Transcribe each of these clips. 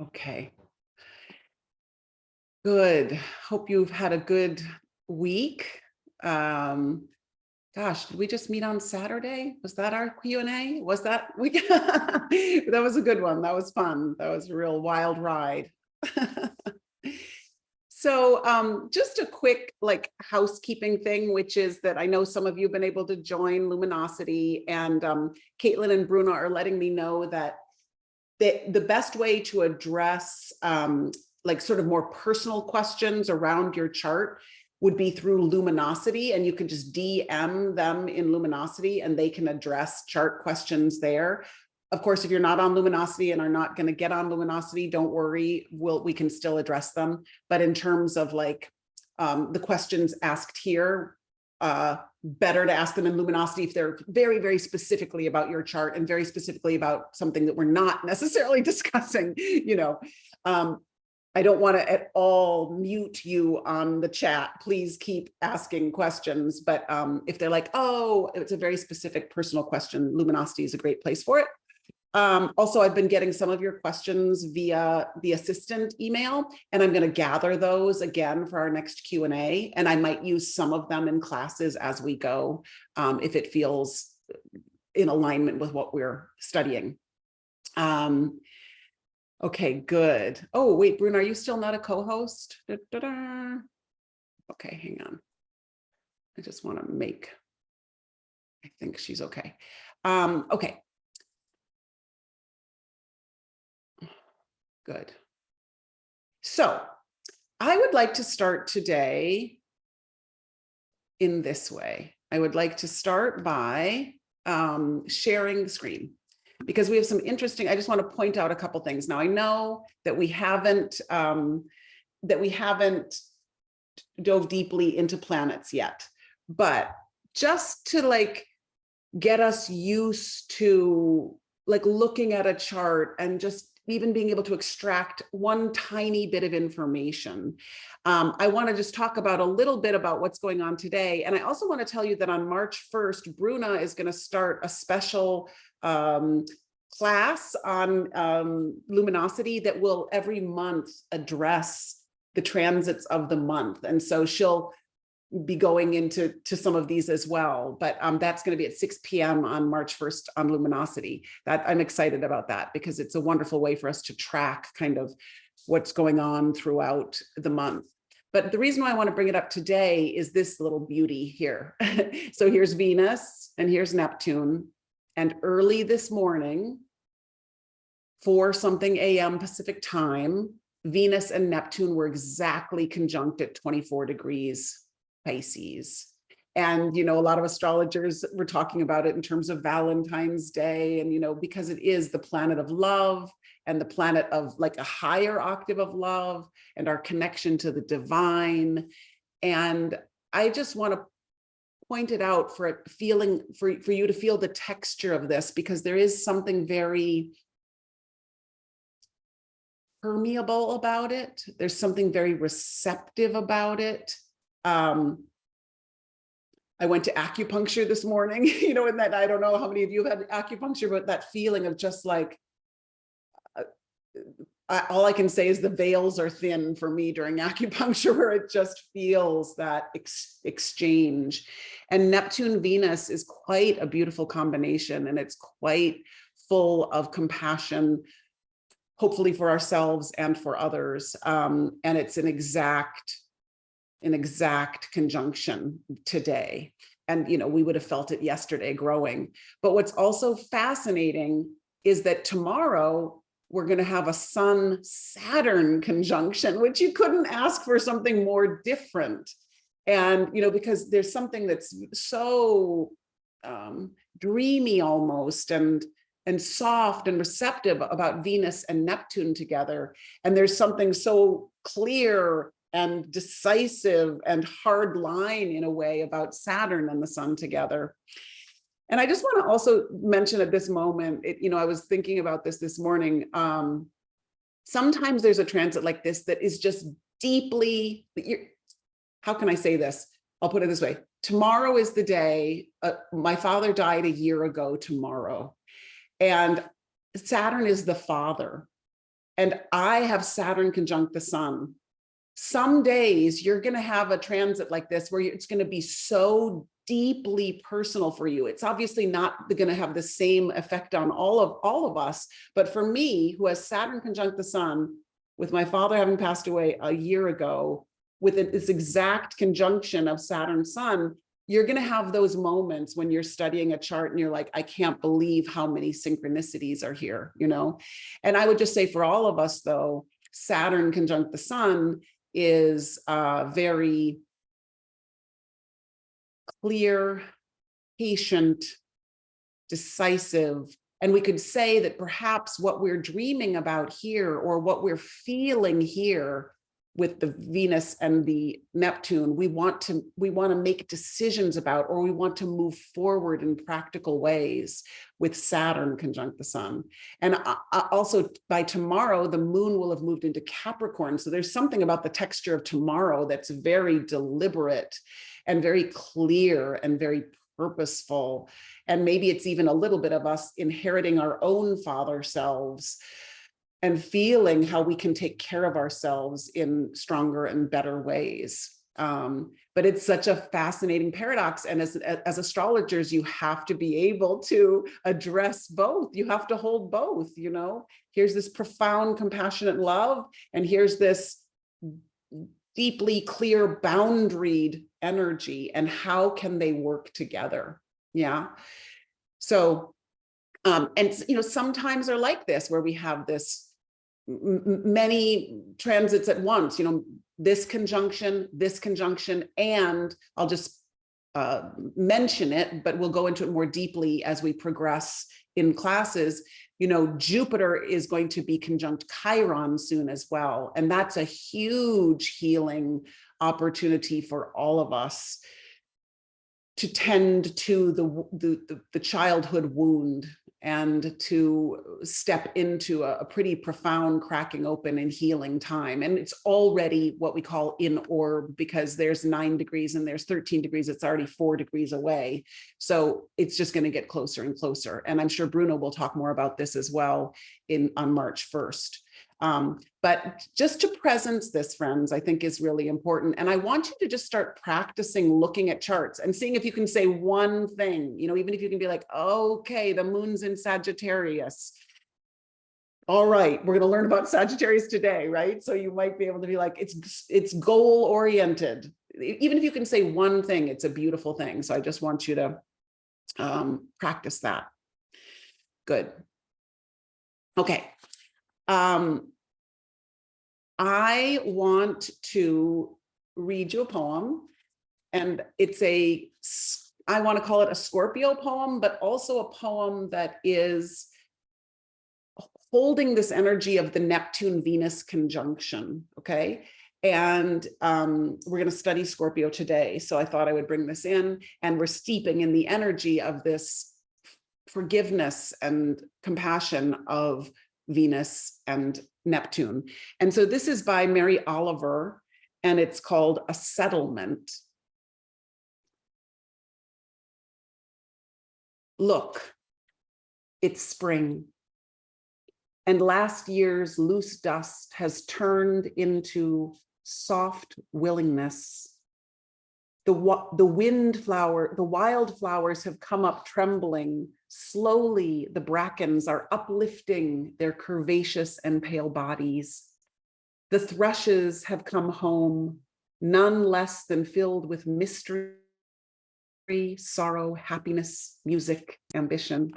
Okay, good. Hope you've had a good week. Um, Gosh, did we just meet on Saturday? Was that our Q&A? Was that we that was a good one. That was fun. That was a real wild ride. So just a quick like housekeeping thing, which is that I know some of you have been able to join Luminosity, and Caitlin and Bruna are letting me know that the best way to address like sort of more personal questions around your chart would be through Luminosity, and you can just DM them in Luminosity and they can address chart questions there. Of course, if you're not on Luminosity and are not going to get on Luminosity, don't worry, we can still address them. But in terms of like the questions asked here, better to ask them in Luminosity if they're very, very specifically about your chart and very specifically about something that we're not necessarily discussing, I don't want to at all mute you on the chat. Please keep asking questions. But if they're like, oh, it's a very specific personal question, Luminosity is a great place for it. Also, I've been getting some of your questions via the assistant email, and I'm going to gather those again for our next Q&A, and I might use some of them in classes as we go, if it feels in alignment with what we're studying. Okay, good. Oh, wait, Bruna, are you still not a co-host? Okay, hang on. I just want to make, I think she's okay. Okay. Good. So I would like to start today in this way. I would like to start by sharing the screen, because we have some interesting, I just want to point out a couple things. Now I know that we haven't dove deeply into planets yet, but just to like get us used to like looking at a chart and just even being able to extract one tiny bit of information. I want to just talk about a little bit about what's going on today. And I also want to tell you that on March 1st, Bruna is going to start a special class on Luminosity that will every month address the transits of the month. And so she'll be going into some of these as well, but that's going to be at 6 p.m. on March 1st on Luminosity. That I'm excited about that, because it's a wonderful way for us to track kind of what's going on throughout the month. But the reason why I want to bring it up today is this little beauty here. So here's Venus and here's Neptune, and early this morning, 4-something a.m. Pacific time, Venus and Neptune were exactly conjunct at 24 degrees Pisces. And, a lot of astrologers were talking about it in terms of Valentine's Day. And, because it is the planet of love and the planet of like a higher octave of love and our connection to the divine. And I just want to point it out for feeling, for you to feel the texture of this, because there is something very permeable about it. There's something very receptive about it. I went to acupuncture this morning, and that, I don't know how many of you have had acupuncture, but that feeling of just like, all I can say is the veils are thin for me during acupuncture, where it just feels that exchange. And Neptune Venus is quite a beautiful combination, and it's quite full of compassion, hopefully for ourselves and for others. And it's an exact conjunction today. And, we would have felt it yesterday growing. But what's also fascinating is that tomorrow we're going to have a Sun-Saturn conjunction, which you couldn't ask for something more different. And, because there's something that's so dreamy almost, and soft and receptive about Venus and Neptune together. And there's something so clear and decisive and hard line in a way about Saturn and the Sun together. And I just want to also mention at this moment, I was thinking about this morning. Sometimes there's a transit like this that is just deeply, how can I say this? I'll put it this way. Tomorrow is the day. My father died a year ago tomorrow. And Saturn is the father. And I have Saturn conjunct the sun. Some days you're going to have a transit like this where it's going to be so deeply personal for you. It's obviously not going to have the same effect on all of us. But for me, who has Saturn conjunct the sun, with my father having passed away a year ago, with this exact conjunction of Saturn sun, you're going to have those moments when you're studying a chart and you're like, I can't believe how many synchronicities are here, you know? And I would just say for all of us, though, Saturn conjunct the sun is very clear, patient, decisive. And we could say that perhaps what we're dreaming about here, or what we're feeling here with the Venus and the Neptune, we want to make decisions about, or we want to move forward in practical ways with Saturn conjunct the sun. And also by tomorrow, the moon will have moved into Capricorn. So there's something about the texture of tomorrow that's very deliberate and very clear and very purposeful. And maybe it's even a little bit of us inheriting our own father selves and feeling how we can take care of ourselves in stronger and better ways. But it's such a fascinating paradox. And as astrologers, you have to be able to address both. You have to hold both, you know? Here's this profound, compassionate love, and here's this deeply clear, boundaried energy, and how can they work together? Yeah. So, and, you know, sometimes they're like this, where we have this many transits at once, you know, this conjunction, and I'll just mention it, but we'll go into it more deeply as we progress in classes. You know, Jupiter is going to be conjunct Chiron soon as well. And that's a huge healing opportunity for all of us to tend to the childhood wound, and to step into a pretty profound cracking open and healing time. And it's already what we call in orb, because there's 9 degrees and there's 13 degrees. It's already 4 degrees away. So it's just going to get closer and closer. And I'm sure Bruno will talk more about this as well on March 1st. But just to presence this, friends, I think is really important. And I want you to just start practicing looking at charts and seeing if you can say one thing, you know, even if you can be like, okay, the moon's in Sagittarius. All right, we're going to learn about Sagittarius today, right? So you might be able to be like, it's goal oriented. Even if you can say one thing, it's a beautiful thing. So I just want you to practice that. Good. Okay. I want to read you a poem, and I want to call it a Scorpio poem, but also a poem that is holding this energy of the Neptune-Venus conjunction, okay? And we're going to study Scorpio today, so I thought I would bring this in, and we're steeping in the energy of this forgiveness and compassion of Venus and Neptune. And so this is by Mary Oliver, and it's called A Settlement. Look, it's spring, and last year's loose dust has turned into soft willingness. The wildflowers have come up trembling. Slowly, the brackens are uplifting their curvaceous and pale bodies. The thrushes have come home, none less than filled with mystery, sorrow, happiness, music, ambition.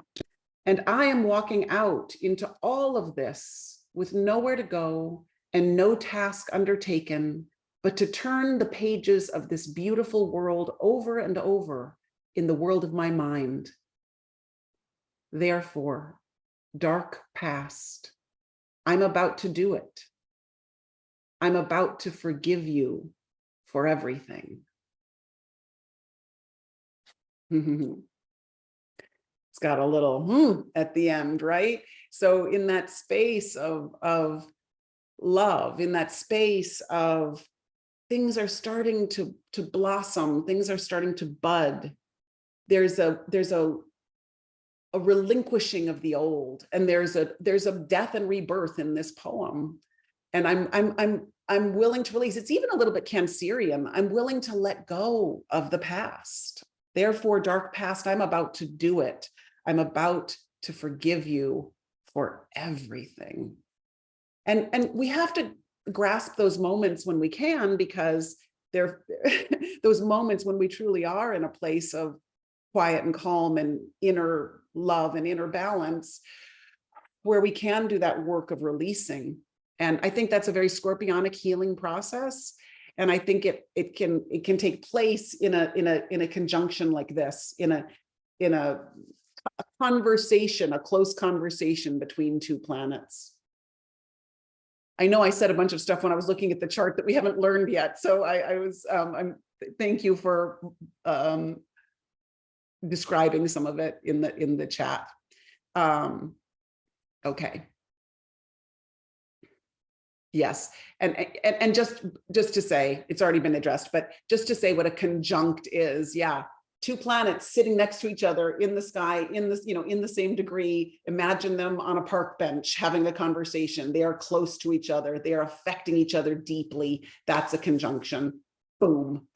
And I am walking out into all of this with nowhere to go and no task undertaken, but to turn the pages of this beautiful world over and over in the world of my mind. Therefore, dark past, I'm about to do it. I'm about to forgive you for everything. It's got a little at the end, right? So in that space of love, in that space of things are starting to blossom, things are starting to bud. There's a a relinquishing of the old. And there's a death and rebirth in this poem. And I'm willing to release. It's even a little bit Cancerian. I'm willing to let go of the past. Therefore, dark past, I'm about to do it. I'm about to forgive you for everything. And we have to grasp those moments when we can, because they're those moments when we truly are in a place of quiet and calm and inner love and inner balance, where we can do that work of releasing. And I think that's a very scorpionic healing process. And I think it can take place in a conjunction like this, in a conversation, a close conversation between two planets. I know I said a bunch of stuff when I was looking at the chart that we haven't learned yet. So thank you for describing some of it in the chat. Okay. Yes, and just to say, it's already been addressed, but just to say what a conjunct is, yeah. Two planets sitting next to each other in the sky, in the same degree. Imagine them on a park bench having a conversation. They are close to each other. They are affecting each other deeply. That's a conjunction. Boom.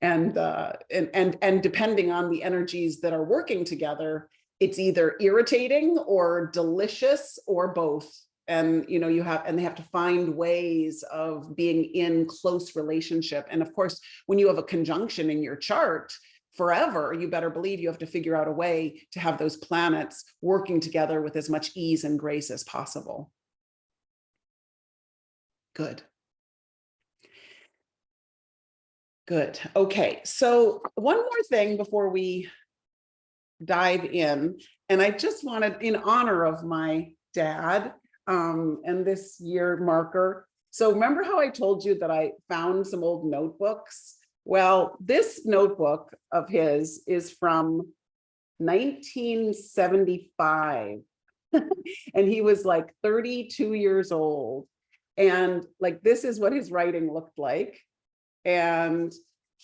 And depending on the energies that are working together, it's either irritating or delicious or both. And they have to find ways of being in close relationship. And of course, when you have a conjunction in your chart forever, you better believe you have to figure out a way to have those planets working together with as much ease and grace as possible. Good. Good. Okay, so one more thing before we dive in, and I just wanted, in honor of my dad, and this year marker. So remember how I told you that I found some old notebooks? Well, this notebook of his is from 1975. And he was like 32 years old. And like, this is what his writing looked like. And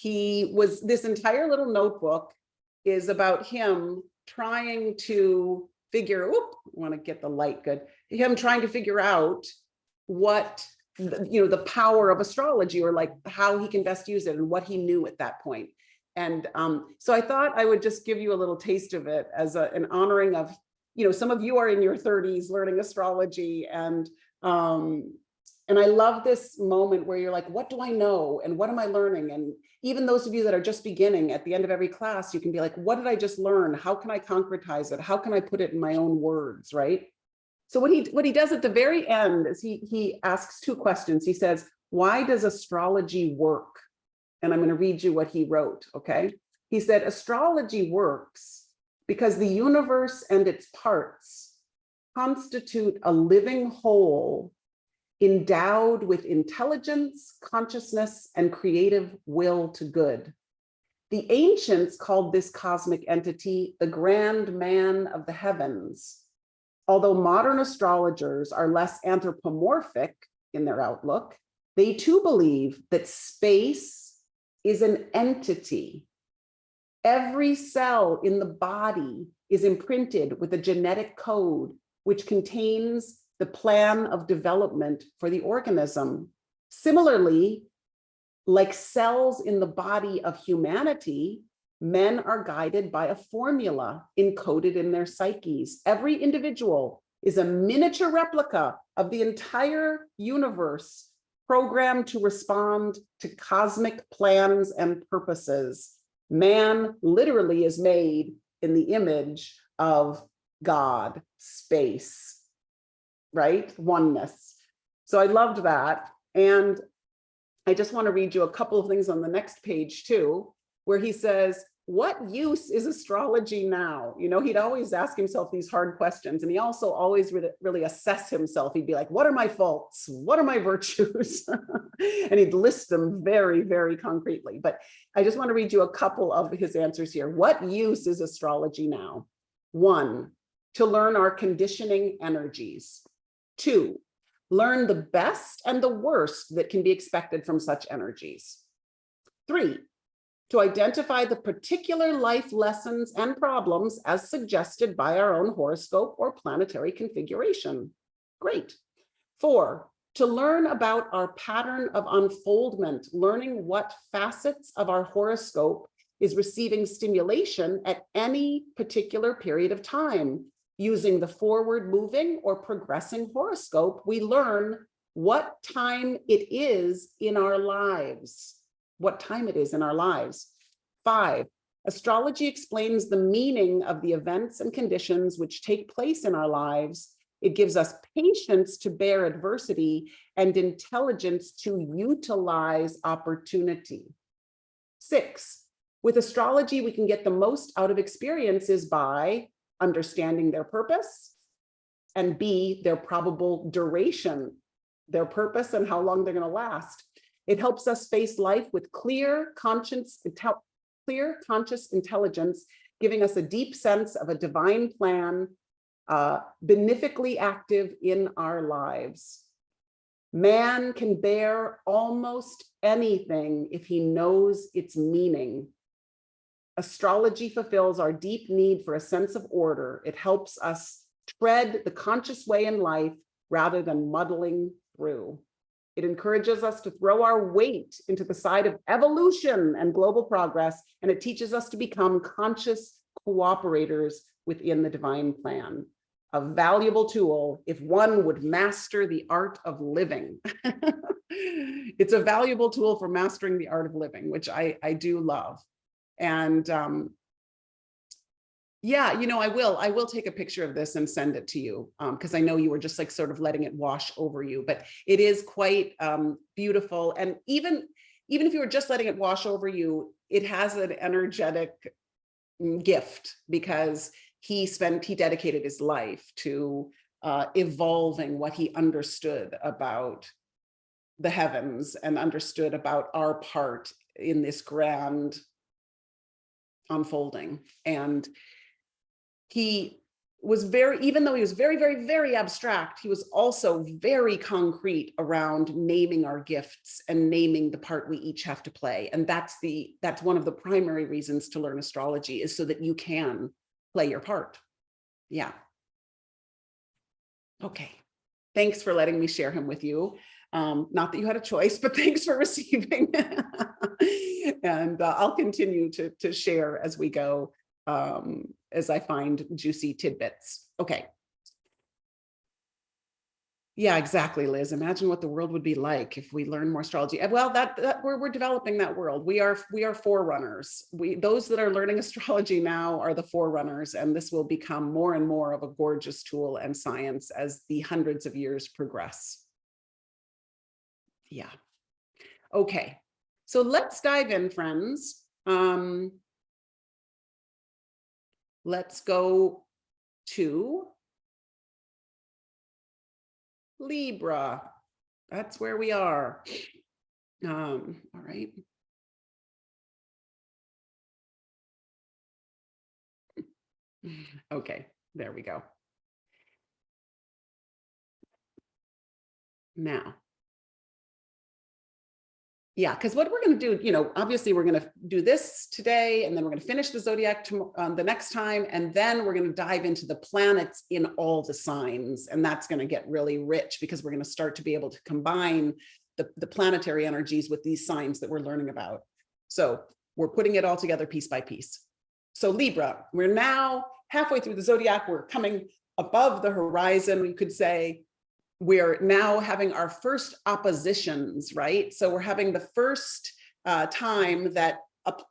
this entire little notebook is about him trying to figure, I want to get the light good. Him trying to figure out what, the power of astrology, or like how he can best use it and what he knew at that point. And so I thought I would just give you a little taste of it as an honoring of, some of you are in your 30s learning astrology, and I love this moment where you're like, what do I know? And what am I learning? And even those of you that are just beginning, at the end of every class, you can be like, what did I just learn? How can I concretize it? How can I put it in my own words, right? So what he does at the very end is he asks two questions. He says, why does astrology work? And I'm going to read you what he wrote, okay? He said, astrology works because the universe and its parts constitute a living whole endowed with intelligence, consciousness, and creative will to good. The ancients called this cosmic entity the grand man of the heavens. Although modern astrologers are less anthropomorphic in their outlook, they too believe that space is an entity. Every cell in the body is imprinted with a genetic code which contains the plan of development for the organism. Similarly, like cells in the body of humanity, men are guided by a formula encoded in their psyches. Every individual is a miniature replica of the entire universe, programmed to respond to cosmic plans and purposes. Man literally is made in the image of God, space. Right? Oneness. So I loved that. And I just want to read you a couple of things on the next page too, where he says, what use is astrology now? He'd always ask himself these hard questions, and he also always really assess himself. He'd be like, what are my faults? What are my virtues? And he'd list them very, very concretely. But I just want to read you a couple of his answers here. What use is astrology now? 1, to learn our conditioning energies. 2, learn the best and the worst that can be expected from such energies. 3, to identify the particular life lessons and problems as suggested by our own horoscope or planetary configuration. Great. 4, to learn about our pattern of unfoldment, learning what facets of our horoscope is receiving stimulation at any particular period of time. Using the forward moving or progressing horoscope, we learn what time it is in our lives. What time it is in our lives. 5, astrology explains the meaning of the events and conditions which take place in our lives. It gives us patience to bear adversity and intelligence to utilize opportunity. 6, with astrology, we can get the most out of experiences by understanding their purpose, and B, their probable duration, their purpose and how long they're going to last. It helps us face life with clear, conscious intelligence, giving us a deep sense of a divine plan, benefically active in our lives. Man can bear almost anything if he knows its meaning. Astrology fulfills our deep need for a sense of order. It helps us tread the conscious way in life rather than muddling through. It encourages us to throw our weight into the side of evolution and global progress, and it teaches us to become conscious cooperators within the divine plan. A valuable tool if one would master the art of living. It's a valuable tool for mastering the art of living, which I do love. And yeah, you know, I will take a picture of this and send it to you, because I know you were just like sort of letting it wash over you, but it is quite beautiful. And even if you were just letting it wash over you, it has an energetic gift, because he dedicated his life to evolving what he understood about the heavens and understood about our part in this grand unfolding. And he was even though he was very, very, very abstract, he was also very concrete around naming our gifts and naming the part we each have to play. And that's one of the primary reasons to learn astrology, is so that you can play your part. Yeah. Okay. Thanks for letting me share him with you. Not that you had a choice, but thanks for receiving. And I'll continue to share as we go, as I find juicy tidbits. Okay. Yeah, exactly, Liz. Imagine what the world would be like if we learn more astrology. Well, we're we're developing that world. We are forerunners. Those that are learning astrology now are the forerunners, and this will become more and more of a gorgeous tool and science as the hundreds of years progress. Yeah. Okay. So let's dive in, friends. Let's go to Libra. That's where we are. All right. Okay, there we go. Now, yeah, because what we're going to do, you know, obviously we're going to do this today, and then we're going to finish the zodiac the next time, and then we're going to dive into the planets in all the signs, and that's going to get really rich, because we're going to start to be able to combine the planetary energies with these signs that we're learning about. So we're putting it all together piece by piece. So Libra, we're now halfway through the zodiac. We're coming above the horizon, we could say. We're now having our first oppositions, right? So we're having the first time that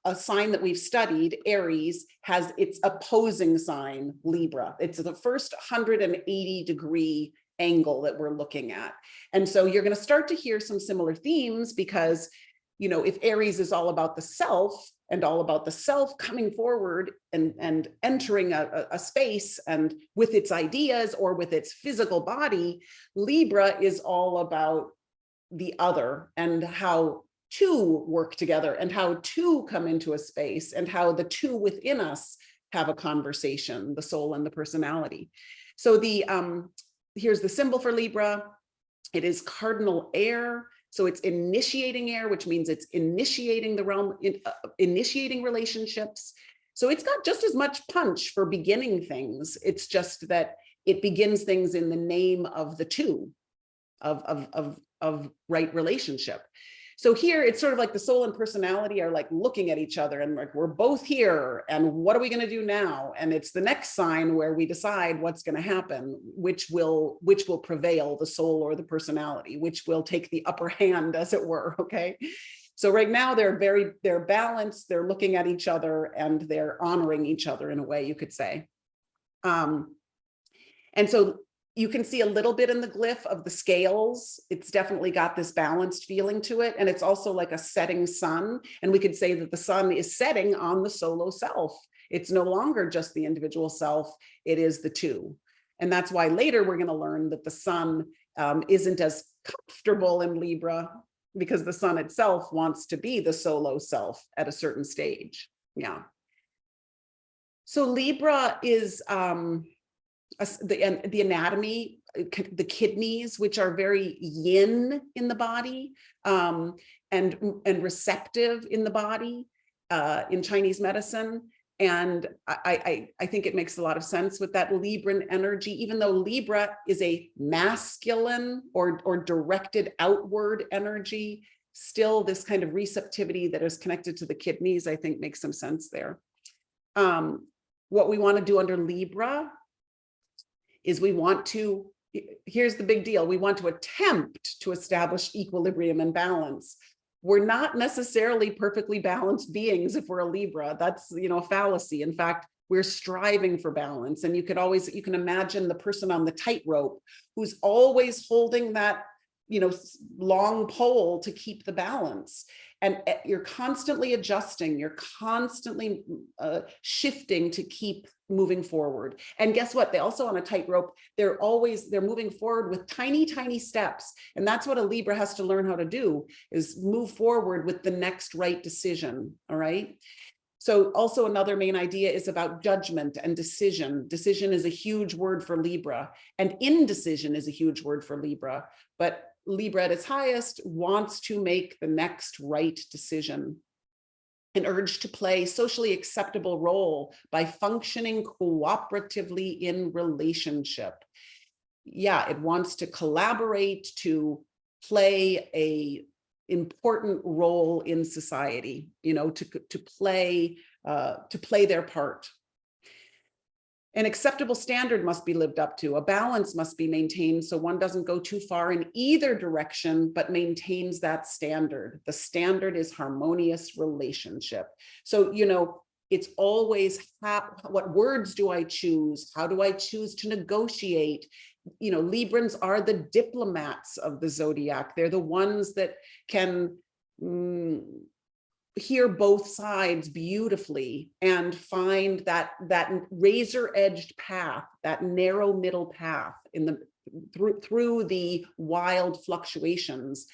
a sign that we've studied, Aries, has its opposing sign, Libra. It's the first 180-degree angle that we're looking at. And so you're going to start to hear some similar themes, because, you know, if Aries is all about the self, and all about the self coming forward and entering a space and with its ideas or with its physical body, Libra is all about the other, and how two work together, and how two come into a space, and how the two within us have a conversation, the soul and the personality. So here's the symbol for Libra. It is cardinal air. So it's initiating air, which means it's initiating the realm, initiating relationships. So it's got just as much punch for beginning things. It's just that it begins things in the name of the two, of right relationship. So here it's sort of like the soul and personality are like looking at each other and like, we're both here. And what are we going to do now? And it's the next sign where we decide what's going to happen, which will prevail, the soul or the personality, which will take the upper hand, as it were. Okay. So right now they're balanced, they're looking at each other and they're honoring each other in a way, you could say. And so you can see a little bit in the glyph of the scales. It's definitely got this balanced feeling to it. And it's also like a setting sun. And we could say that the sun is setting on the solo self. It's no longer just the individual self, it is the two. And that's why later we're going to learn that the sun isn't as comfortable in Libra, because the sun itself wants to be the solo self at a certain stage. Yeah. So Libra is the anatomy, the kidneys, which are very yin in the body, and receptive in the body in Chinese medicine. And I think it makes a lot of sense with that Libran energy, even though Libra is a masculine or directed outward energy, still this kind of receptivity that is connected to the kidneys, I think makes some sense there. What we want to do under Libra is we want to, here's the big deal, we want to attempt to establish equilibrium and balance. We're not necessarily perfectly balanced beings if we're a Libra. That's, a fallacy. In fact, we're striving for balance. And you can imagine the person on the tightrope who's always holding that, long pole to keep the balance. And you're constantly adjusting, you're constantly shifting to keep moving forward. And guess what? They also on a tightrope, they're moving forward with tiny, tiny steps. And that's what a Libra has to learn how to do, is move forward with the next right decision. All right. So also another main idea is about judgment and decision. Decision is a huge word for Libra, and indecision is a huge word for Libra. But Libra at its highest wants to make the next right decision. An urge to play socially acceptable role by functioning cooperatively in relationship. Yeah, it wants to collaborate, to play a important role in society, to play their part. An acceptable standard must be lived up to. A balance must be maintained so one doesn't go too far in either direction, but maintains that standard. The standard is harmonious relationship. So, it's always what words do I choose? How do I choose to negotiate? Librans are the diplomats of the zodiac. They're the ones that can hear both sides beautifully and find that razor-edged path, that narrow middle path through the wild fluctuations.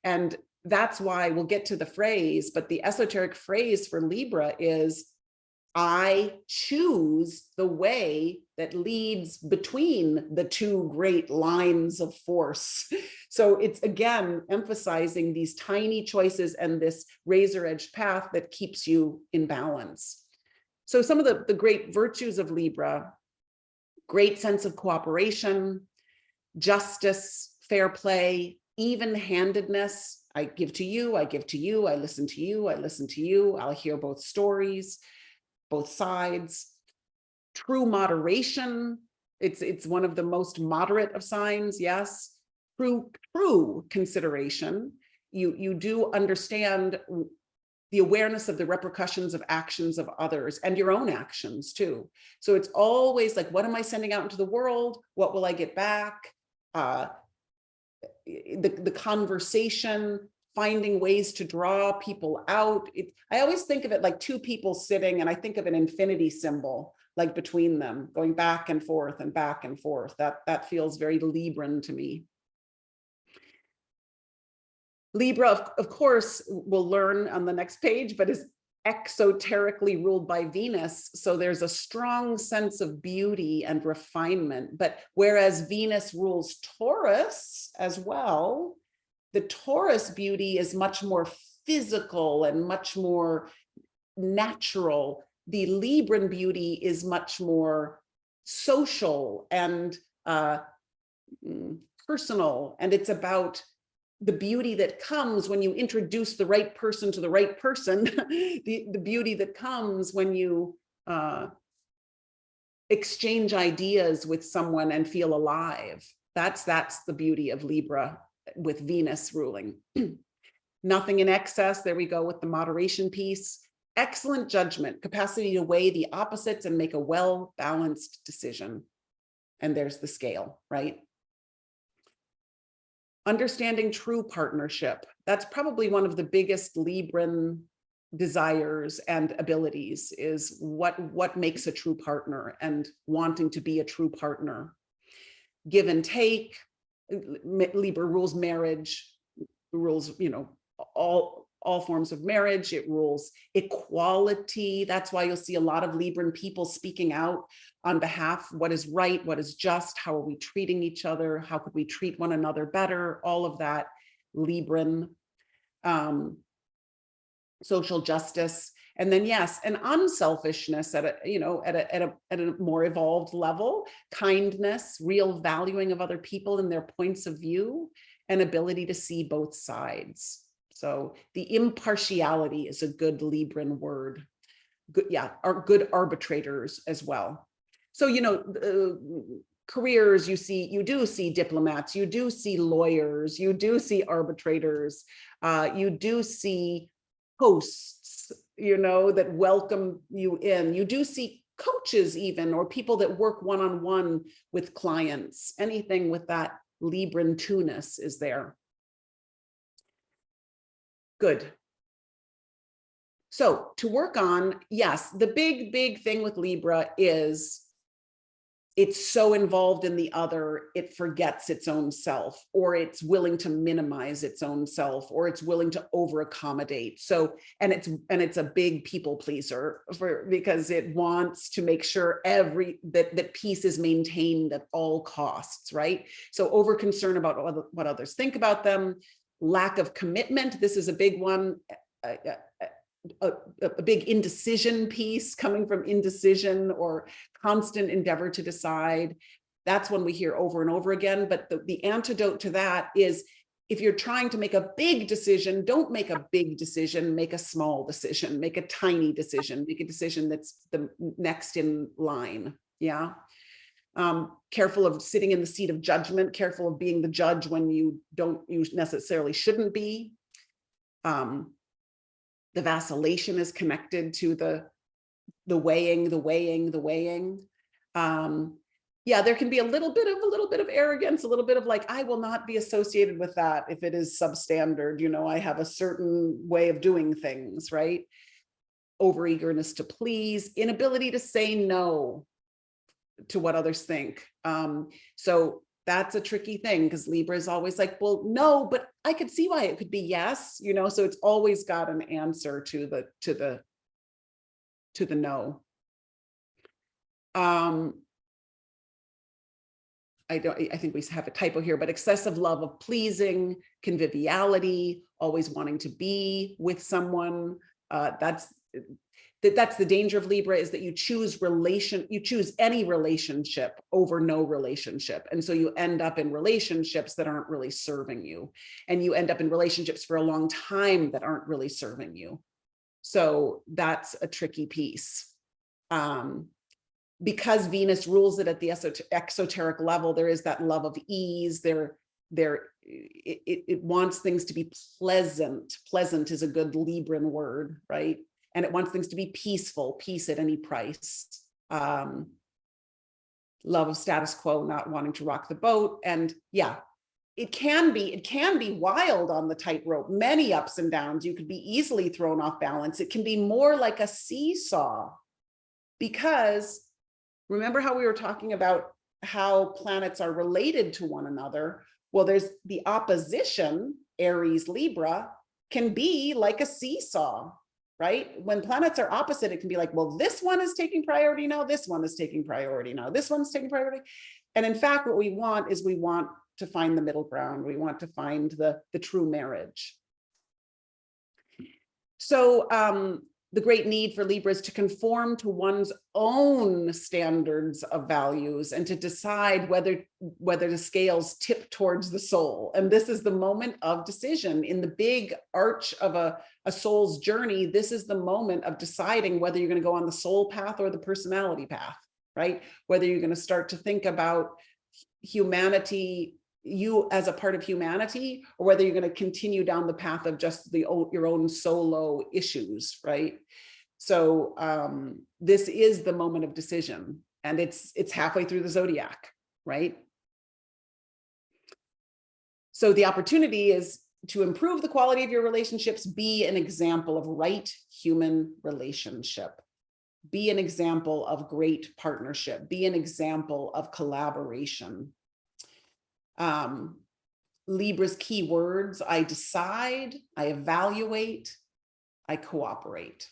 And that's why we'll get to the phrase, but the esoteric phrase for Libra is, I choose the way that leads between the two great lines of force. So it's again emphasizing these tiny choices and this razor-edged path that keeps you in balance. So some of the great virtues of Libra: great sense of cooperation, justice, fair play, even-handedness. I give to you, I give to you, I listen to you, I listen to you, I'll hear both stories, both sides. True moderation. It's one of the most moderate of signs. Yes. True consideration. You do understand the awareness of the repercussions of actions of others and your own actions too. So it's always like, what am I sending out into the world? What will I get back? The conversation, finding ways to draw people out. I always think of it like two people sitting, and I think of an infinity symbol like between them, going back and forth and back and forth. That feels very Libran to me. Libra, of course, we'll learn on the next page, but is exoterically ruled by Venus. So there's a strong sense of beauty and refinement. But whereas Venus rules Taurus as well, The Taurus beauty is much more physical and much more natural. The Libran beauty is much more social and personal, and it's about the beauty that comes when you introduce the right person to the right person, the beauty that comes when you exchange ideas with someone and feel alive. That's the beauty of Libra with Venus ruling. Nothing in excess. There we go with the moderation piece. Excellent judgment, capacity to weigh the opposites and make a well-balanced decision. And there's the scale, right? Understanding true partnership. That's probably one of the biggest Libran desires and abilities, is what makes a true partner and wanting to be a true partner. Give and take. Libra rules marriage, rules, you know, all forms of marriage. It rules equality. That's why you'll see a lot of Libran people speaking out on behalf of what is right, what is just, how are we treating each other, how could we treat one another better, all of that Libran. Social justice, and then yes, an unselfishness at a more evolved level, kindness, real valuing of other people and their points of view, and ability to see both sides. So the impartiality is a good Libran word. Good, yeah, are good arbitrators as well. So, you know, careers, you do see diplomats, you do see lawyers, you do see arbitrators, you do see hosts, you know, that welcome you in. You do see coaches even, or people that work one-on-one with clients. Anything with that Libran two-ness is there. Good. So to work on, yes, the big thing with Libra is it's so involved in the other, it forgets its own self, or it's willing to minimize its own self, or it's willing to over accommodate. So, and it's a big people pleaser because it wants to make sure that peace is maintained at all costs, right? So over concern about what others think about them, lack of commitment. This is a big one. A big indecision piece, coming from indecision or constant endeavor to decide. That's one we hear over and over again. But the antidote to that is, if you're trying to make a big decision, don't make a big decision, make a small decision, make a tiny decision, make a decision that's the next in line. Yeah. Careful of sitting in the seat of judgment, careful of being the judge when you necessarily shouldn't be. The vacillation is connected to the weighing. Yeah, there can be a little bit of arrogance, a little bit of like, I will not be associated with that if it is substandard. You know, I have a certain way of doing things, right? Overeagerness to please, inability to say no to what others think. So that's a tricky thing, because Libra is always like, well, no, but I could see why it could be yes, you know, so it's always got an answer to the no. I think we have a typo here, but excessive love of pleasing, conviviality, always wanting to be with someone. That's the danger of Libra, is that you choose any relationship over no relationship. And so you end up in relationships that aren't really serving you. And you end up in relationships for a long time that aren't really serving you. So that's a tricky piece. Because Venus rules it at the exoteric level, there is that love of ease. It wants things to be pleasant. Pleasant is a good Libran word, right? And it wants things to be peaceful, peace at any price. Love of status quo, not wanting to rock the boat. And yeah, it can be wild on the tightrope, many ups and downs. You could be easily thrown off balance. It can be more like a seesaw, because remember how we were talking about how planets are related to one another? Well, there's the opposition, Aries, Libra, can be like a seesaw. Right? When planets are opposite, it can be like, well, this one is taking priority now, this one is taking priority now, this one's taking priority. And in fact, what we want is we want to find the middle ground. We want to find the true marriage. So the great need for Libra is to conform to one's own standards of values and to decide whether the scales tip towards the soul. And this is the moment of decision. In the big arch of a soul's journey, this is the moment of deciding whether you're going to go on the soul path or the personality path, right? Whether you're going to start to think about humanity, you as a part of humanity, or whether you're going to continue down the path of just your own solo issues, right? So this is the moment of decision, and it's halfway through the zodiac, right? So the opportunity is to improve the quality of your relationships, be an example of right human relationship, be an example of great partnership, be an example of collaboration. Libra's key words: I decide, I evaluate, I cooperate.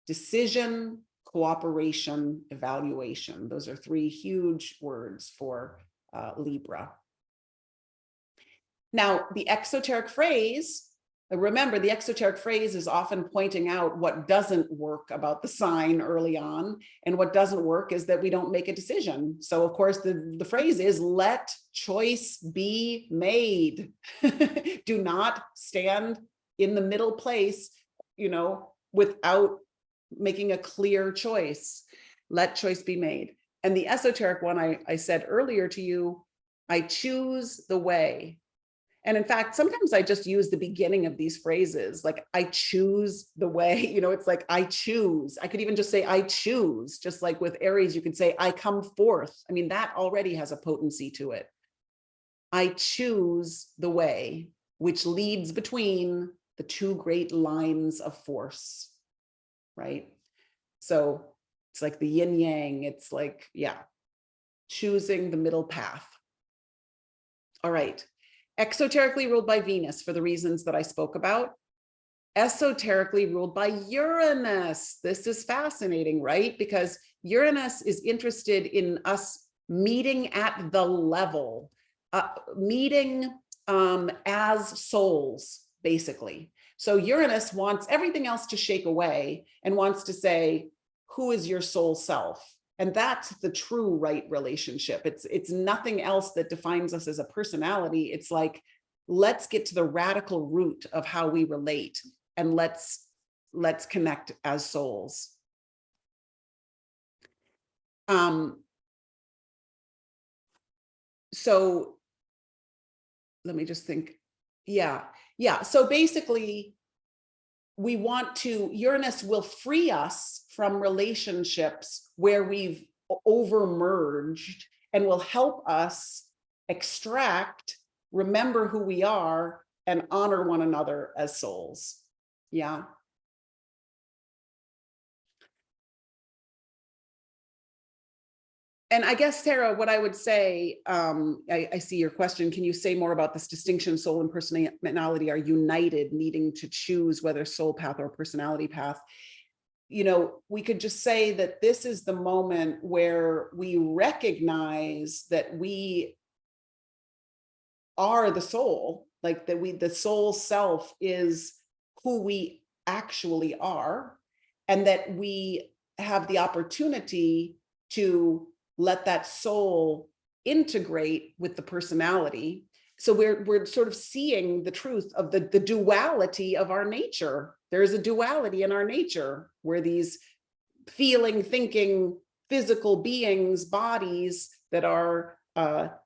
Decision, cooperation, evaluation. Those are three huge words for Libra. Now, the exoteric phrase, remember, the exoteric phrase is often pointing out what doesn't work about the sign early on. And what doesn't work is that we don't make a decision. So of course, the phrase is let choice be made. Do not stand in the middle place, without making a clear choice. Let choice be made. And the esoteric one, I said earlier to you, I choose the way. And in fact, sometimes I just use the beginning of these phrases, like I choose the way, it's like I choose. I could even just say I choose, just like with Aries, you could say I come forth. I mean, that already has a potency to it. I choose the way, which leads between the two great lines of force, right? So it's like the yin yang. It's like, yeah, choosing the middle path. All right. Exoterically ruled by Venus for the reasons that I spoke about. Esoterically ruled by Uranus. This is fascinating, right? Because Uranus is interested in us meeting at the level, meeting as souls, basically. So Uranus wants everything else to shake away and wants to say, who is your soul self? And that's the true right relationship. It's nothing else that defines us as a personality. It's like, let's get to the radical root of how we relate, and let's connect as souls. So let me just think. Yeah. So basically, Uranus will free us from relationships where we've overmerged, and will help us extract, remember who we are, and honor one another as souls. Yeah. And I guess, Sarah, what I would say, I see your question. Can you say more about this distinction? Soul and personality are united, needing to choose whether soul path or personality path. We could just say that this is the moment where we recognize that we are the soul, like that the soul self is who we actually are, and that we have the opportunity to let that soul integrate with the personality. So we're sort of seeing the truth of the duality of our nature. There's a duality in our nature where these feeling, thinking, physical beings, bodies that are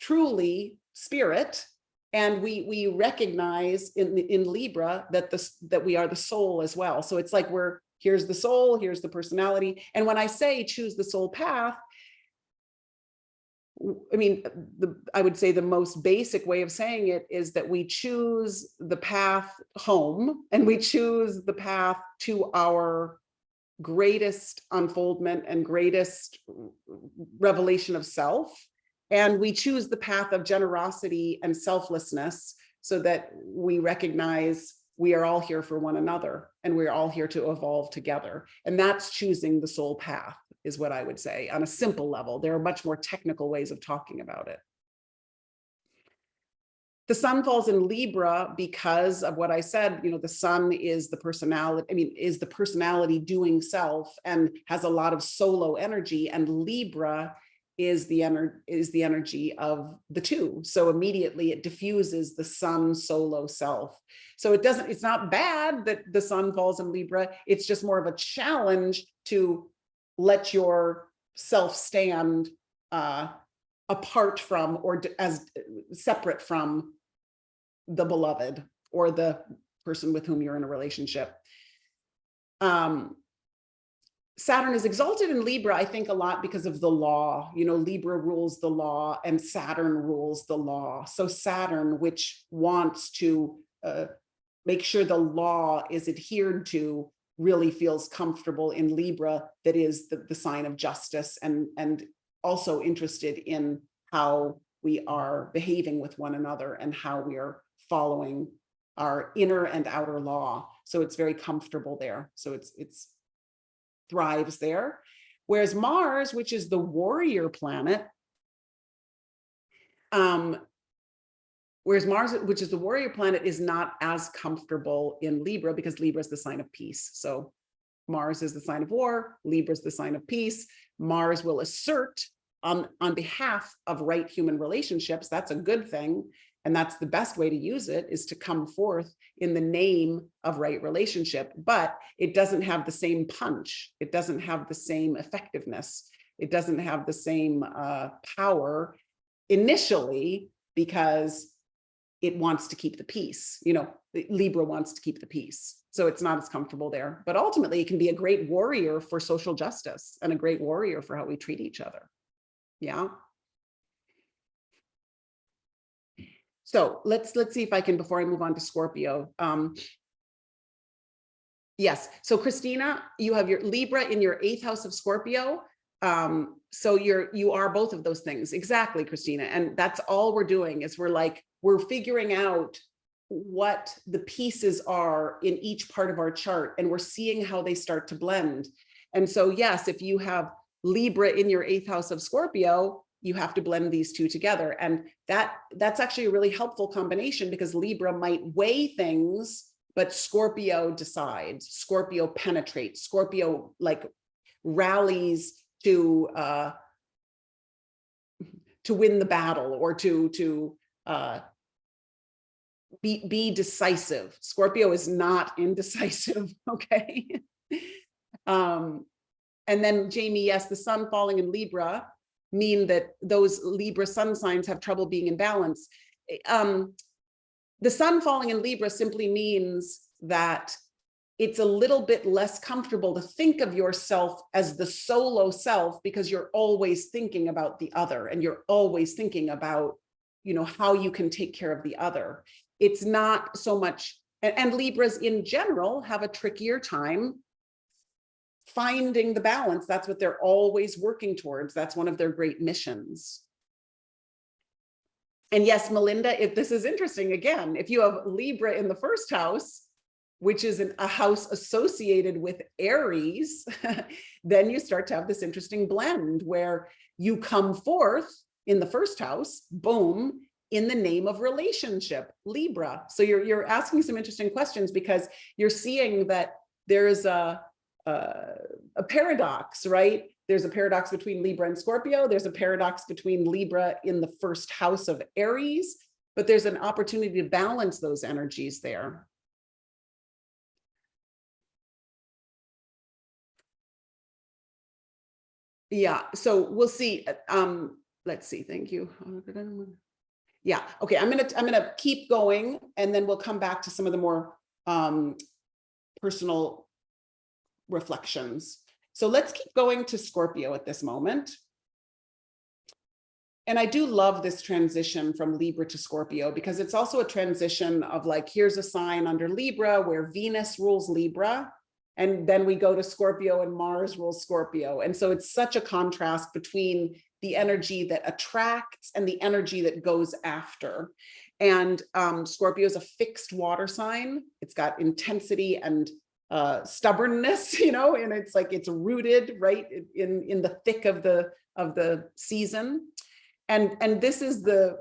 truly spirit. And we recognize in Libra that we are the soul as well. So it's like here's the soul, here's the personality. And when I say choose the soul path, I mean, I would say the most basic way of saying it is that we choose the path home, and we choose the path to our greatest unfoldment and greatest revelation of self. And we choose the path of generosity and selflessness, so that we recognize we are all here for one another, and we're all here to evolve together. And that's choosing the soul path, is what I would say on a simple level. There are much more technical ways of talking about it. The sun falls in Libra because of what I said. The sun is the personality, is the personality doing self and has a lot of solo energy, and Libra is the energy of the two. So immediately it diffuses the sun solo self. So it's not bad that the sun falls in Libra. It's just more of a challenge to let your self stand apart from, or as separate from, the beloved or the person with whom you're in a relationship. Saturn is exalted in Libra, I think, a lot because of the law. Libra rules the law and Saturn rules the law. So Saturn, which wants to make sure the law is adhered to, really feels comfortable in Libra, that is the sign of justice, and also interested in how we are behaving with one another and how we are following our inner and outer law. So it's very comfortable there. So it's thrives there. Whereas Mars, which is the warrior planet, is not as comfortable in Libra, because Libra is the sign of peace. So Mars is the sign of war, Libra is the sign of peace. Mars will assert on behalf of right human relationships. That's a good thing. And that's the best way to use it, is to come forth in the name of right relationship. But it doesn't have the same punch. It doesn't have the same effectiveness. It doesn't have the same power initially, because it wants to keep the peace. Libra wants to keep the peace. So it's not as comfortable there. But ultimately, it can be a great warrior for social justice and a great warrior for how we treat each other. Yeah. So let's see if I can, before I move on to Scorpio. Yes. So Christina, you have your Libra in your 8th house of Scorpio. So you are both of those things. Exactly, Christina. And that's all we're doing, is we're figuring out what the pieces are in each part of our chart, and we're seeing how they start to blend. And so, yes, if you have Libra in your 8th house of Scorpio, you have to blend these two together. And that's actually a really helpful combination, because Libra might weigh things, but Scorpio decides, Scorpio penetrates, Scorpio rallies to win the battle, or to be decisive. Scorpio is not indecisive. Okay. And then Jamie, yes, the sun falling in Libra mean that those Libra sun signs have trouble being in balance. The sun falling in Libra simply means that it's a little bit less comfortable to think of yourself as the solo self, because you're always thinking about the other, and you're always thinking about, how you can take care of the other. It's not so much, and Libras in general have a trickier time finding the balance. That's what they're always working towards. That's one of their great missions. And yes, Melinda, if this is interesting, again, if you have Libra in the 1st house, which is a house associated with Aries, then you start to have this interesting blend where you come forth in the 1st house, boom, in the name of relationship, Libra. So you're asking some interesting questions, because you're seeing that there's a paradox, right? There's a paradox between Libra and Scorpio. There's a paradox between Libra in the 1st house of Aries, but there's an opportunity to balance those energies there. Yeah, so we'll see. Let's see. Thank you. Yeah. Okay. I'm gonna keep going, and then we'll come back to some of the more personal reflections. So let's keep going to Scorpio at this moment. And I do love this transition from Libra to Scorpio, because it's also a transition of here's a sign under Libra where Venus rules Libra, and then we go to Scorpio and Mars rules Scorpio. And so it's such a contrast between the energy that attracts and the energy that goes after. And Scorpio is a fixed water sign. It's got intensity and stubbornness, and it's like it's rooted right in the thick of the season. And this is the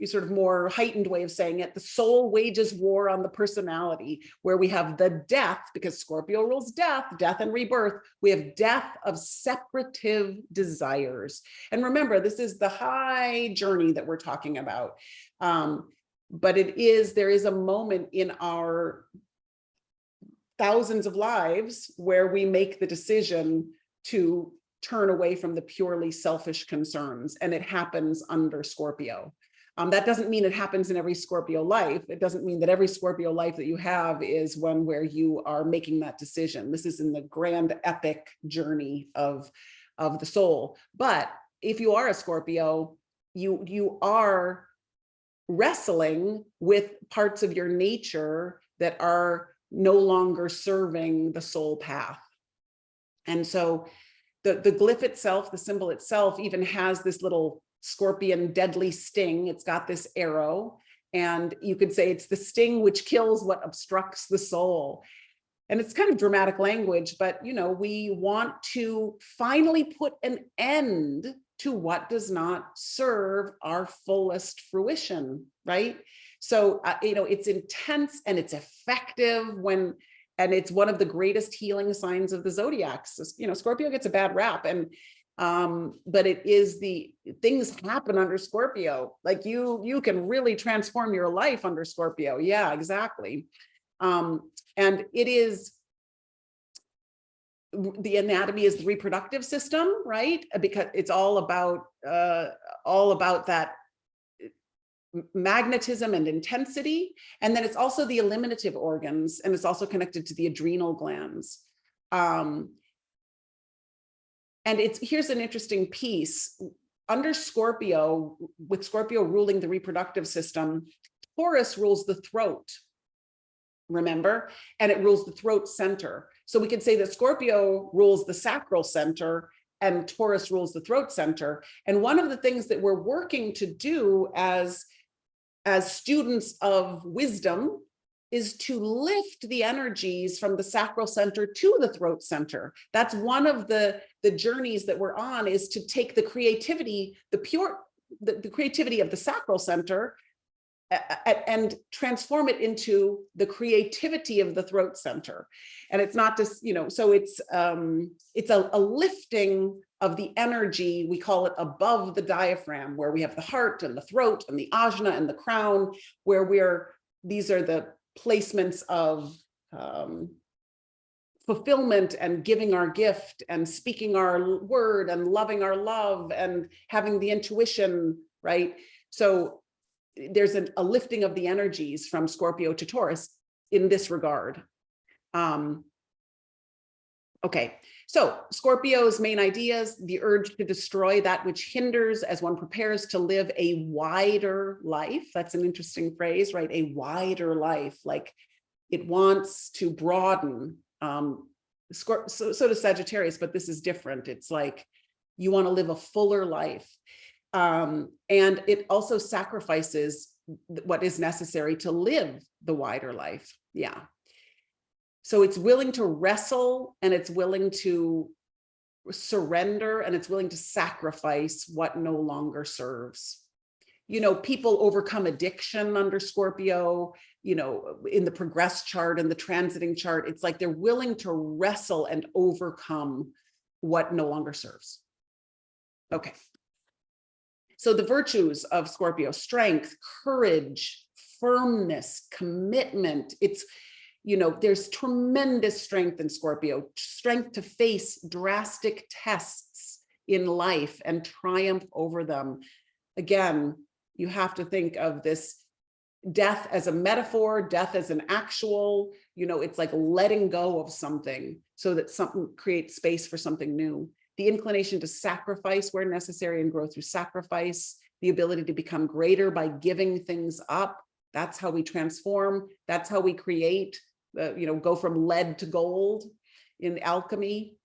sort of more heightened way of saying it. The soul wages war on the personality, where we have the death, because Scorpio rules death and rebirth. We have death of separative desires. And remember, this is the high journey that we're talking about. But there is a moment in our thousands of lives where we make the decision to turn away from the purely selfish concerns, and it happens under Scorpio. That doesn't mean it happens in every Scorpio life. It doesn't mean that every Scorpio life that you have is one where you are making that decision. This is in the grand epic journey of the soul. But if you are a Scorpio, you are wrestling with parts of your nature that are no longer serving the soul path. And so the glyph itself, the symbol itself, even has this little scorpion deadly sting. It's got this arrow, and you could say it's the sting which kills what obstructs the soul. And it's kind of dramatic language, but we want to finally put an end to what does not serve our fullest fruition, right? So it's intense and it's effective and it's one of the greatest healing signs of the zodiac. So, Scorpio gets a bad rap, but it is things happen under Scorpio. Like you can really transform your life under Scorpio. Yeah, exactly. And it is, the anatomy is the reproductive system, right? Because it's all about that magnetism and intensity. And then it's also the eliminative organs, and it's also connected to the adrenal glands. And here's an interesting piece. Under Scorpio, with Scorpio ruling the reproductive system, Taurus rules the throat, remember? And it rules the throat center. So we could say that Scorpio rules the sacral center and Taurus rules the throat center. And one of the things that we're working to do as students of wisdom is to lift the energies from the sacral center to the throat center. That's one of the journeys that we're on, is to take the creativity, the creativity of the sacral center and transform it into the creativity of the throat center. And it's not just, so it's a lifting of the energy. We call it above the diaphragm, where we have the heart and the throat and the ajna and the crown, where these are the placements of fulfillment and giving our gift and speaking our word and loving our love and having the intuition, right? So there's a lifting of the energies from Scorpio to Taurus in this regard. Okay, so Scorpio's main ideas: the urge to destroy that which hinders as one prepares to live a wider life. That's an interesting phrase, right? A wider life, like it wants to broaden. So does Sagittarius, but this is different. It's like you want to live a fuller life. And it also sacrifices what is necessary to live the wider life. Yeah. So it's willing to wrestle, and it's willing to surrender, and it's willing to sacrifice what no longer serves. People overcome addiction under Scorpio, in the progress chart and the transiting chart. It's like they're willing to wrestle and overcome what no longer serves. Okay. So the virtues of Scorpio: strength, courage, firmness, commitment. It's, there's tremendous strength in Scorpio, strength to face drastic tests in life and triumph over them. Again, you have to think of this death as a metaphor, death as an actual, it's like letting go of something so that something creates space for something new. The inclination to sacrifice where necessary and grow through sacrifice, the ability to become greater by giving things up. That's how we transform. That's how we create, go from lead to gold in alchemy.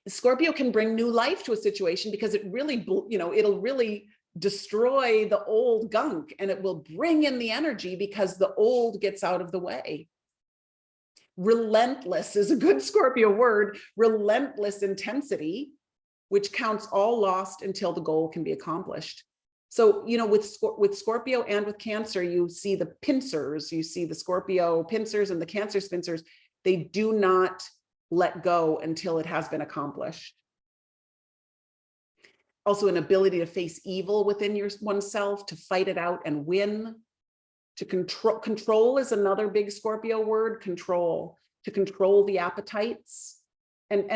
Scorpio can bring new life to a situation because it really, it'll really destroy the old gunk, and it will bring in the energy because the old gets out of the way. Relentless is a good Scorpio word. Relentless intensity, which counts all lost until the goal can be accomplished. So, with Scorpio and with Cancer, you see the pincers, you see the Scorpio pincers and the Cancer pincers. They do not let go until it has been accomplished. Also, an ability to face evil within oneself, to fight it out and win. To control is another big Scorpio word, control, to control the appetites. And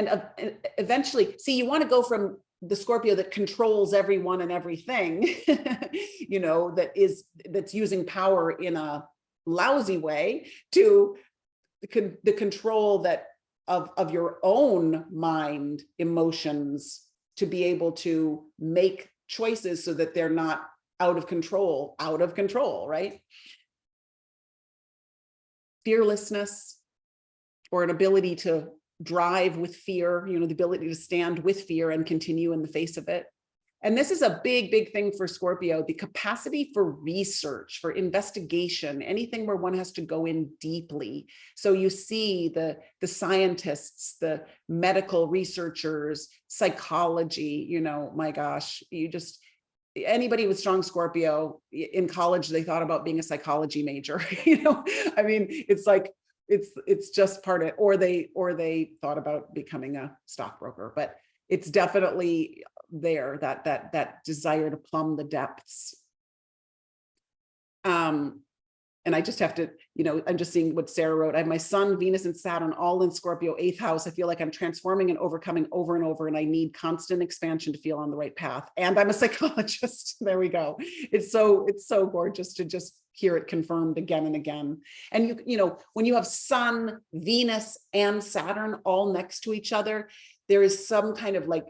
eventually, see, you want to go from the Scorpio that controls everyone and everything, that's using power in a lousy way, to the control of your own mind, emotions, to be able to make choices so that they're not out of control, right? Fearlessness, or an ability to drive with fear, the ability to stand with fear and continue in the face of it. And this is a big, big thing for Scorpio, the capacity for research, for investigation, anything where one has to go in deeply. So you see the scientists, the medical researchers, psychology, my gosh, anybody with strong Scorpio in college, they thought about being a psychology major. I mean, it's like, it's just part of, or they thought about becoming a stockbroker, but it's definitely there, that desire to plumb the depths. And I just have to, I'm just seeing what Sarah wrote. I have my Sun, Venus, and Saturn all in Scorpio, 8th house. I feel like I'm transforming and overcoming over and over, and I need constant expansion to feel on the right path. And I'm a psychologist. There we go. It's so gorgeous to just hear it confirmed again and again. And when you have Sun, Venus, and Saturn all next to each other, there is some kind of like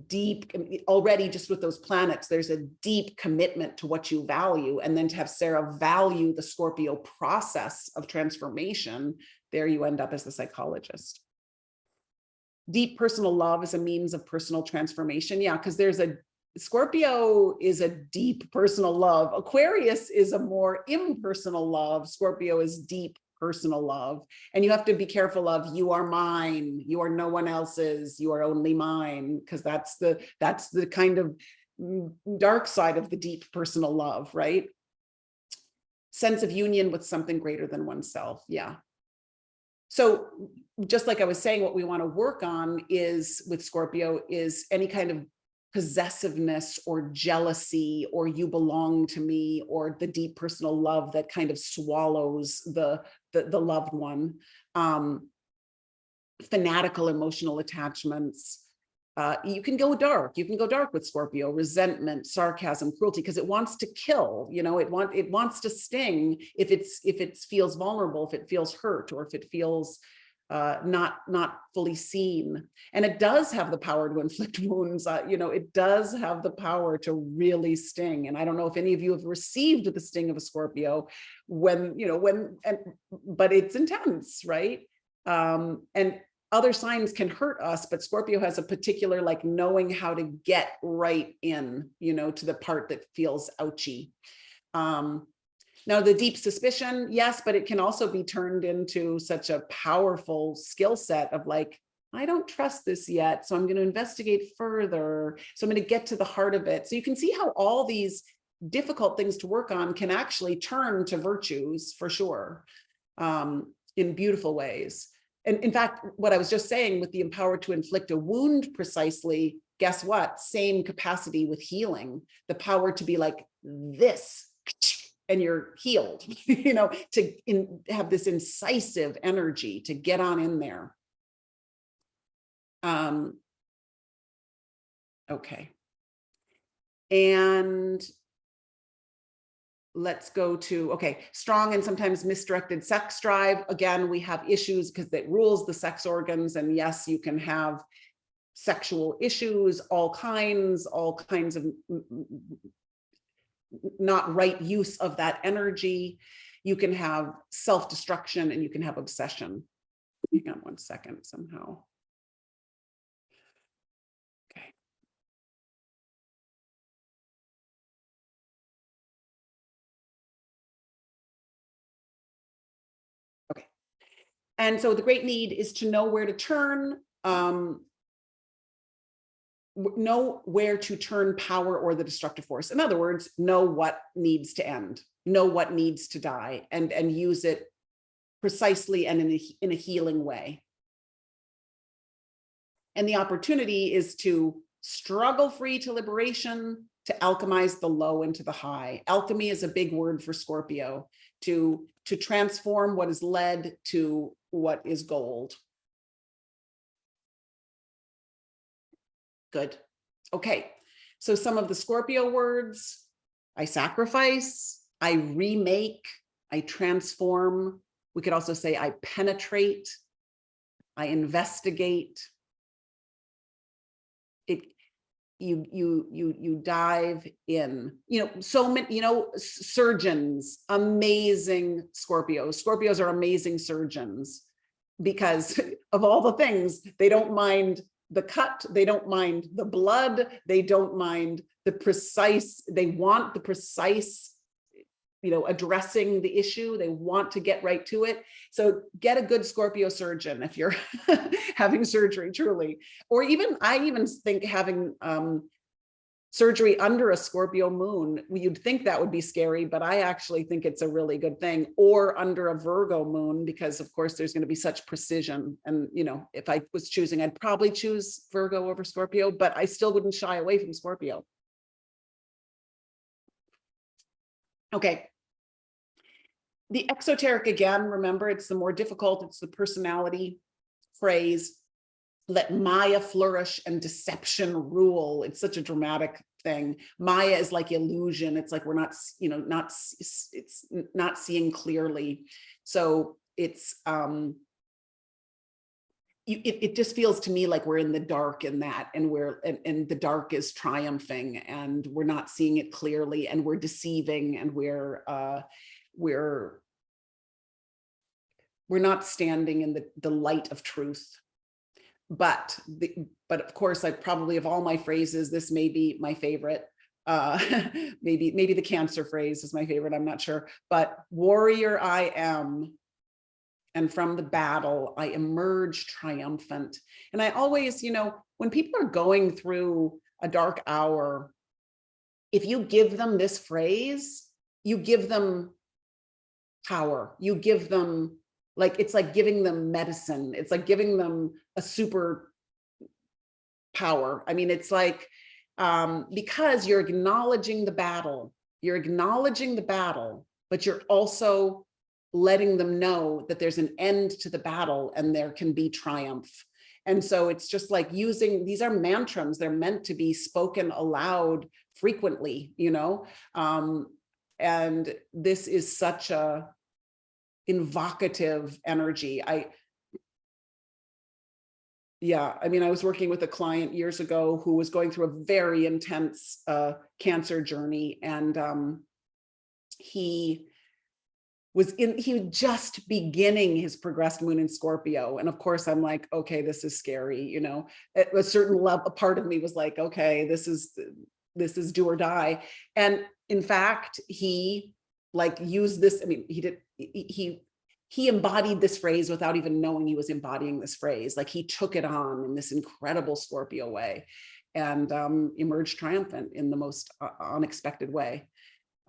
deep, already just with those planets, there's a deep commitment to what you value. And then to have Sarah value the Scorpio process of transformation, there you end up as the psychologist. Deep personal love is a means of personal transformation. Yeah, because Scorpio is a deep personal love. Aquarius is a more impersonal love. Scorpio is deep personal love. And you have to be careful of, you are mine, you are no one else's, you are only mine, because that's the kind of dark side of the deep personal love, right? Sense of union with something greater than oneself. Yeah. So just like I was saying, what we want to work on is with Scorpio is any kind of possessiveness or jealousy, or you belong to me, or the deep personal love that kind of swallows the loved one. Fanatical emotional attachments. You can go dark with Scorpio. Resentment, sarcasm, cruelty, because it wants to kill. It wants to sting if it feels vulnerable, if it feels hurt, or if it feels not fully seen. And it does have the power to inflict wounds. It does have the power to really sting. And I don't know if any of you have received the sting of a Scorpio but it's intense, right? And other signs can hurt us, but Scorpio has a particular, like, knowing how to get right in, to the part that feels ouchy. Now, the deep suspicion, yes, but it can also be turned into such a powerful skill set of like, I don't trust this yet, so I'm going to investigate further. So I'm going to get to the heart of it. So you can see how all these difficult things to work on can actually turn to virtues for sure, in beautiful ways. And in fact, what I was just saying with the empowered to inflict a wound precisely, guess what? Same capacity with healing, the power to be like this, and you're healed, to have this incisive energy to get on in there. Okay. And let's go to, okay, strong and sometimes misdirected sex drive. Again, we have issues because it rules the sex organs. And yes, you can have sexual issues, all kinds of not right use of that energy. You can have self-destruction and you can have obsession. Hang on one second somehow. And so the great need is to know where to turn, know where to turn power or the destructive force. In other words, know what needs to end, know what needs to die, and use it precisely and in a healing way. And the opportunity is to struggle free to liberation, to alchemize the low into the high. Alchemy is a big word for Scorpio, to transform what is lead to what is gold. Good. Okay, so some of the Scorpio words: I sacrifice, I remake, I transform. We could also say I penetrate, I investigate. You dive in, so many, surgeons, amazing Scorpios. Scorpios are amazing surgeons because of all the things. They don't mind the cut, they don't mind the blood, they don't mind the precise, they want the precise, addressing the issue. They want to get right to it. So get a good Scorpio surgeon if you're having surgery, truly. Or I even think having surgery under a Scorpio moon, you'd think that would be scary, but I actually think it's a really good thing. Or under a Virgo moon, because of course there's going to be such precision. And, if I was choosing, I'd probably choose Virgo over Scorpio, but I still wouldn't shy away from Scorpio. Okay. The exoteric, again, remember, it's the more difficult, it's the personality phrase. Let Maya flourish and deception rule. It's such a dramatic thing. Maya is like illusion. It's like we're not, it's not seeing clearly. So it's, it just feels to me like we're in the dark in that, and and the dark is triumphing, and we're not seeing it clearly, and we're deceiving, and we're not standing in the light of truth. But of course, I probably, of all my phrases, this may be my favorite. Maybe the Cancer phrase is my favorite, I'm not sure. But warrior I am, and from the battle I emerge triumphant. And I always, when people are going through a dark hour, if you give them this phrase, you give them power, you give them, it's like giving them medicine. It's like giving them a super power. I mean, it's like, because you're acknowledging the battle, but you're also letting them know that there's an end to the battle and there can be triumph. And so it's just like using, these are mantras, they're meant to be spoken aloud frequently, and this is such a invocative energy. I was working with a client years ago who was going through a very intense cancer journey, and he was just beginning his progressed moon in Scorpio. And of course I'm like, okay, this is scary. At a certain level, a part of me was like, okay, this is do or die. And in fact, he used this. I mean, he embodied this phrase without even knowing he was embodying this phrase. Like, he took it on in this incredible Scorpio way, and emerged triumphant in the most unexpected way.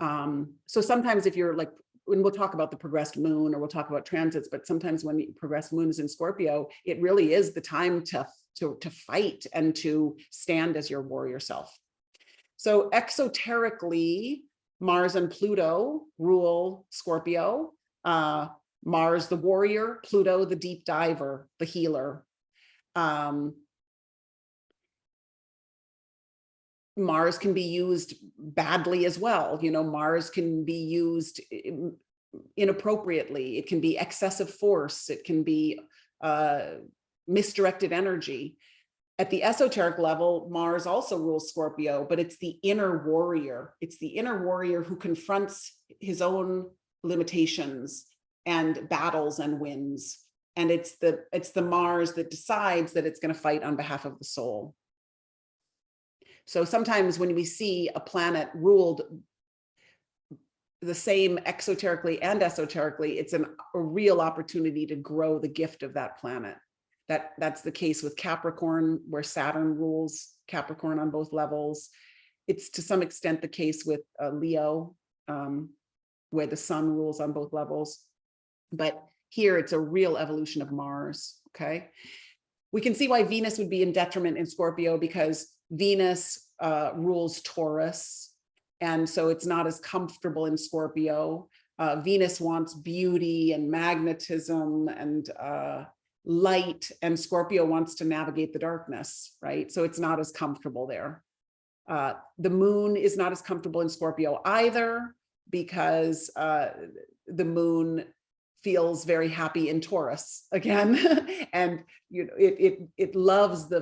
So sometimes if you're like, when we'll talk about the progressed moon, or we'll talk about transits, but sometimes when the progressed moon is in Scorpio, it really is the time to fight and to stand as your warrior self. So exoterically, Mars and Pluto rule Scorpio. Mars, the warrior; Pluto, the deep diver, the healer. Mars can be used badly as well. Mars can be used inappropriately. It can be excessive force. It can be misdirected energy. At the esoteric level, Mars also rules Scorpio, but it's the inner warrior. It's the inner warrior who confronts his own limitations and battles and wins. And it's the Mars that decides that it's going to fight on behalf of the soul. So sometimes when we see a planet ruled the same exoterically and esoterically. It's a real opportunity to grow the gift of that planet. That's the case with Capricorn, where Saturn rules Capricorn on both levels. It's to some extent the case with Leo, where the sun rules on both levels. But here it's a real evolution of Mars, okay? We can see why Venus would be in detriment in Scorpio, because Venus rules Taurus, and so it's not as comfortable in Scorpio. Venus wants beauty and magnetism and light, and Scorpio wants to navigate the darkness, right? So it's not as comfortable there. The moon is not as comfortable in Scorpio either, because the moon feels very happy in Taurus again, and you know it loves the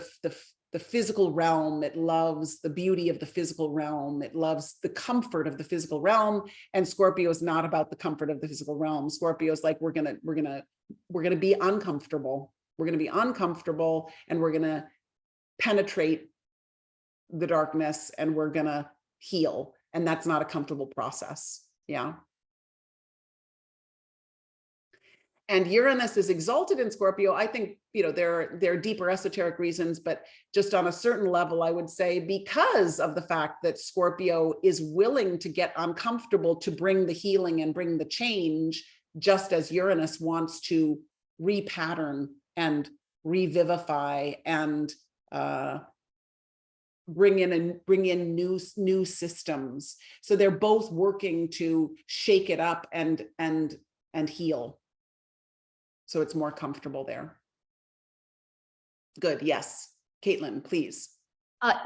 physical realm. It loves the beauty of the physical realm. It loves the comfort of the physical realm. And Scorpio is not about the comfort of the physical realm. Scorpio is like, we're gonna be uncomfortable. We're gonna be uncomfortable, and we're gonna penetrate the darkness, and we're gonna heal. And that's not a comfortable process. Yeah. And Uranus is exalted in Scorpio. I think, you know, there are deeper esoteric reasons, but just on a certain level, I would say, because of the fact that Scorpio is willing to get uncomfortable to bring the healing and bring the change, just as Uranus wants to repattern and revivify and bring in new systems. So they're both working to shake it up and heal. So it's more comfortable there. Good. Yes. Caitlin, please.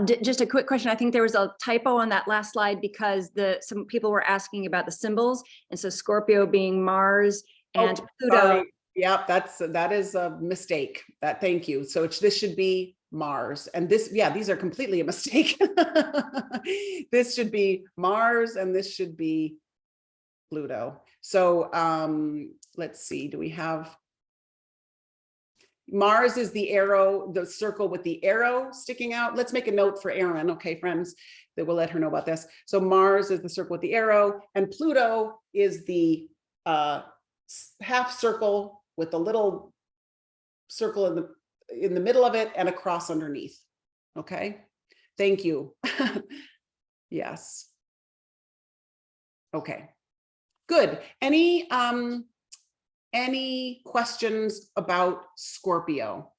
Just a quick question. I think there was a typo on that last slide, because some people were asking about the symbols. And so Scorpio being Mars and Pluto. Sorry. Yep, that is a mistake. Thank you. So this should be Mars. And this, yeah, these are completely a mistake. This should be Mars, and this should be Pluto. So let's see, do we have Mars is the arrow, the circle with the arrow sticking out. Let's make a note for Erin, okay, friends, that we'll let her know about this. So Mars is the circle with the arrow, and Pluto is the half circle with a little circle in the middle of it and a cross underneath. Okay, thank you. Yes. Okay, good. Any questions about Scorpio?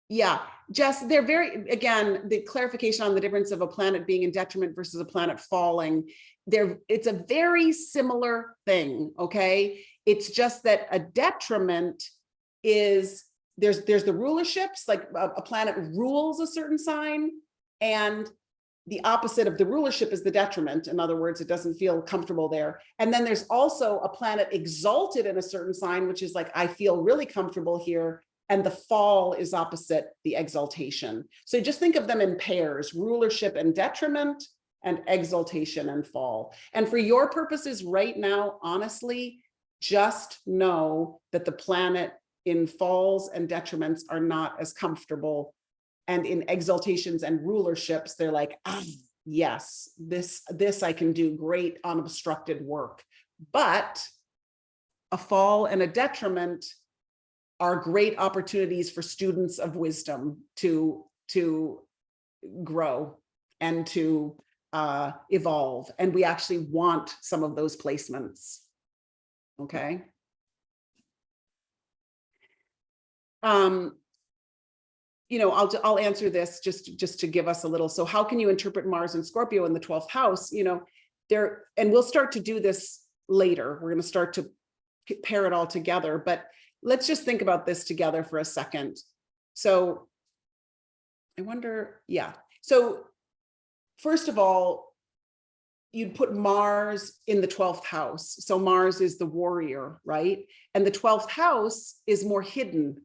Yeah, Jess, they're again, the clarification on the difference of a planet being in detriment versus a planet falling, it's a very similar thing, okay? It's just that a detriment is, there's the rulerships, like a planet rules a certain sign, and the opposite of the rulership is the detriment. In other words, it doesn't feel comfortable there. And then there's also a planet exalted in a certain sign, which is like, I feel really comfortable here. And the fall is opposite the exaltation. So just think of them in pairs: rulership and detriment, and exaltation and fall. And for your purposes right now, honestly, just know that the planet in falls and detriments are not as comfortable. And in exaltations and rulerships, they're like, ah, yes, this I can do great unobstructed work. But a fall and a detriment are great opportunities for students of wisdom to grow and to evolve. And we actually want some of those placements. Okay. You know, I'll answer this just to give us a little. So how can you interpret Mars and Scorpio in the 12th house? You know, and we'll start to do this later. We're going to start to pair it all together, but let's just think about this together for a second. So I wonder, yeah. So first of all, you'd put Mars in the 12th house. So Mars is the warrior, right? And the 12th house is more hidden.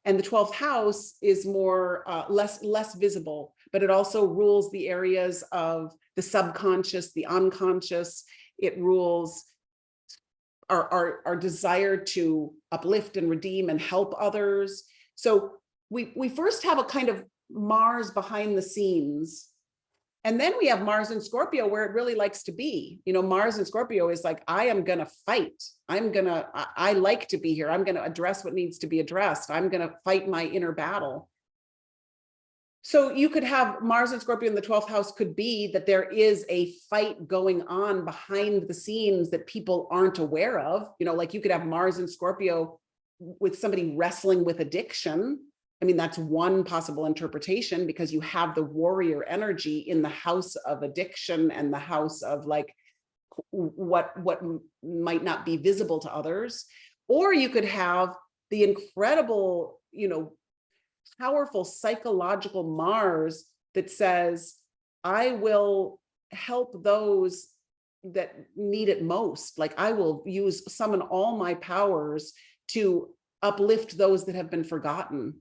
And the 12th house is more less visible, but it also rules the areas of the subconscious, the unconscious. It rules our desire to uplift and redeem and help others. So we first have a kind of Mars behind the scenes And then we have Mars in Scorpio, where it really likes to be. You know, Mars in Scorpio is like, I am going to fight. I like to be here. I'm going to address what needs to be addressed. I'm going to fight my inner battle. So you could have Mars in Scorpio in the 12th house could be that there is a fight going on behind the scenes that people aren't aware of. You know, like you could have Mars in Scorpio with somebody wrestling with addiction. I mean, that's one possible interpretation, because you have the warrior energy in the house of addiction and the house of like what might not be visible to others. Or you could have the incredible, you know, powerful psychological Mars that says, I will help those that need it most. Like I will summon all my powers to uplift those that have been forgotten.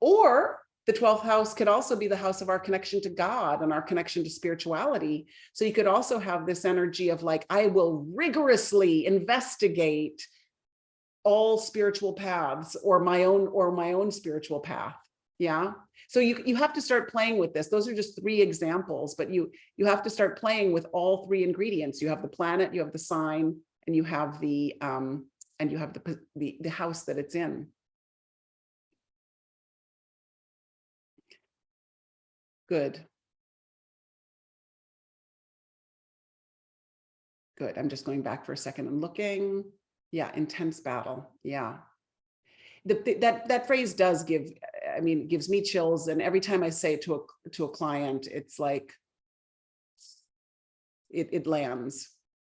Or the 12th house could also be the house of our connection to God and our connection to spirituality. So you could also have this energy of like, I will rigorously investigate all spiritual paths, or my own spiritual path. Yeah. So you have to start playing with this. Those are just 3 examples, but you have to start playing with all 3 ingredients. You have the planet, you have the sign, and you have the house that it's in. Good. Good. I'm just going back for a second and looking. Yeah, intense battle. Yeah. That phrase does give, I mean, gives me chills. And every time I say it to a client, it's like, it lands.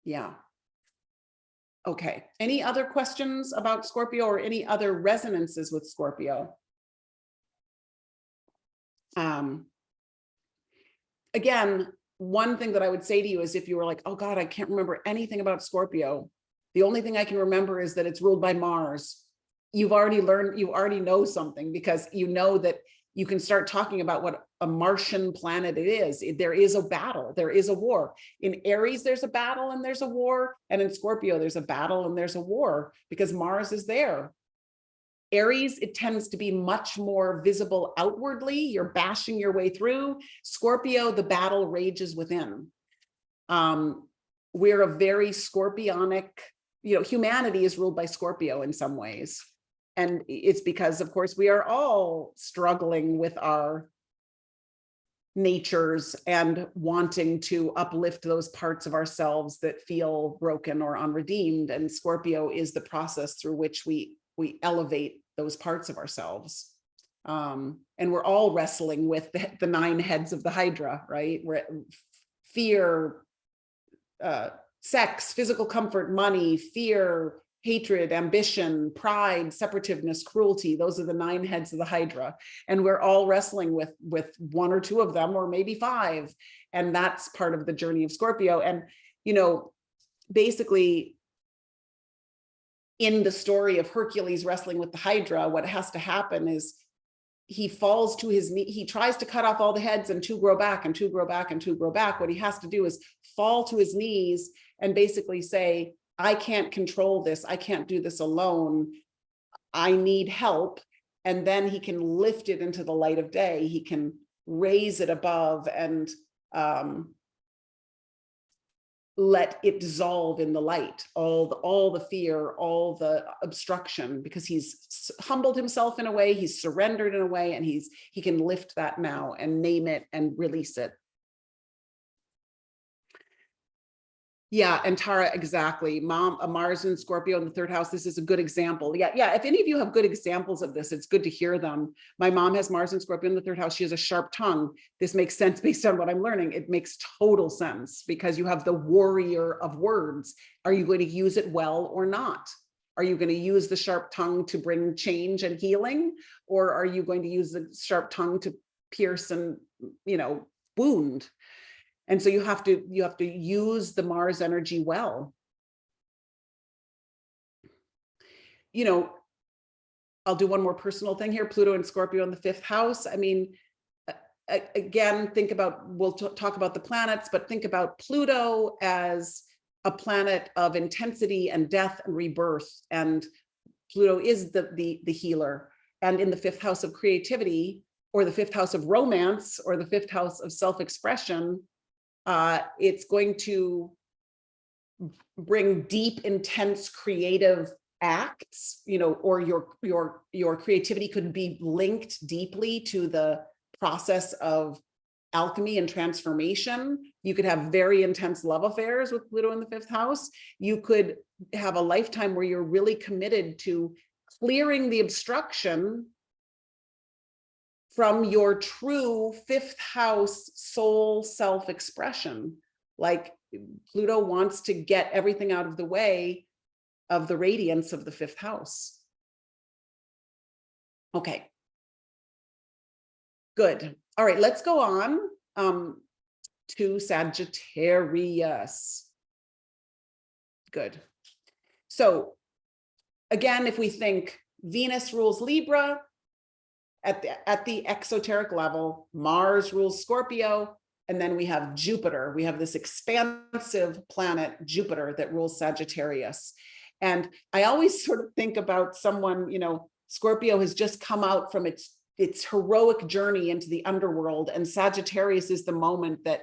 Yeah. Okay. Any other questions about Scorpio or any other resonances with Scorpio? Again, one thing that I would say to you is, if you were like, oh God, I can't remember anything about Scorpio, the only thing I can remember is that it's ruled by Mars. You've already learned, you already know something, because you know that you can start talking about what a Martian planet it is. There is a battle, there is a war. In Aries, there's a battle and there's a war. And in Scorpio, there's a battle and there's a war, because Mars is there. Aries, it tends to be much more visible outwardly. You're bashing your way through. Scorpio, the battle rages within. We're a very scorpionic, you know, humanity is ruled by Scorpio in some ways. And it's because, of course, we are all struggling with our natures and wanting to uplift those parts of ourselves that feel broken or unredeemed. And Scorpio is the process through which we elevate those parts of ourselves. And we're all wrestling with the 9 heads of the Hydra, right? We're fear, sex, physical comfort, money, fear, hatred, ambition, pride, separativeness, cruelty. Those are the 9 heads of the Hydra. And we're all wrestling with 1 or 2 of them, or maybe 5. And that's part of the journey of Scorpio. And, you know, basically, in the story of Hercules wrestling with the Hydra, what has to happen is he falls to his knee. He tries to cut off all the heads, and 2 grow back, and 2 grow back, and 2 grow back. What he has to do is fall to his knees and basically say, I can't control this. I can't do this alone. I need help. And then he can lift it into the light of day. He can raise it above and let it dissolve in the light, all the fear, all the obstruction, because he's humbled himself in a way, he's surrendered in a way, and he can lift that now and name it and release it. Yeah, and Tara, exactly. Mars in Scorpio in the 3rd house. This is a good example. Yeah. If any of you have good examples of this, it's good to hear them. My mom has Mars in Scorpio in the 3rd house. She has a sharp tongue. This makes sense based on what I'm learning. It makes total sense, because you have the warrior of words. Are you going to use it well or not? Are you going to use the sharp tongue to bring change and healing? Or are you going to use the sharp tongue to pierce and, you know, wound? And so you have to use the Mars energy well. You know, I'll do one more personal thing here. Pluto and Scorpio in the 5th house. I mean, again, think about, we'll talk about the planets, but think about Pluto as a planet of intensity and death and rebirth. And Pluto is the healer. And in the 5th house of creativity, or the fifth house of romance, or the fifth house of self-expression, it's going to bring deep, intense, creative acts, or your creativity could be linked deeply to the process of alchemy and transformation. You could have very intense love affairs with Pluto in the fifth house. You could have a lifetime where you're really committed to clearing the obstruction from your true fifth house soul self-expression. Like Pluto wants to get everything out of the way of the radiance of the fifth house. Okay. Good. All right, let's go on to Sagittarius. Good. So again, if we think Venus rules Libra, at the exoteric level, Mars rules Scorpio, and then we have Jupiter. We have this expansive planet, Jupiter, that rules Sagittarius. And I always sort of think about someone, Scorpio has just come out from its heroic journey into the underworld, and Sagittarius is the moment that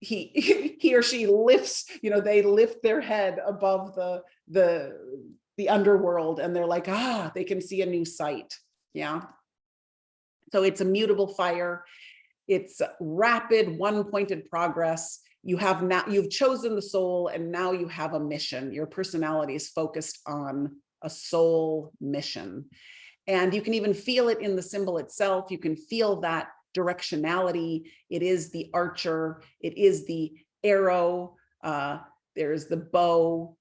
he or she lifts, they lift their head above the underworld, and they're like, they can see a new sight. Yeah. So it's a mutable fire. It's rapid, one-pointed progress. You've chosen the soul, and now you have a mission. Your personality is focused on a soul mission. And you can even feel it in the symbol itself. You can feel that directionality. It is the archer. It is the arrow. There's the bow.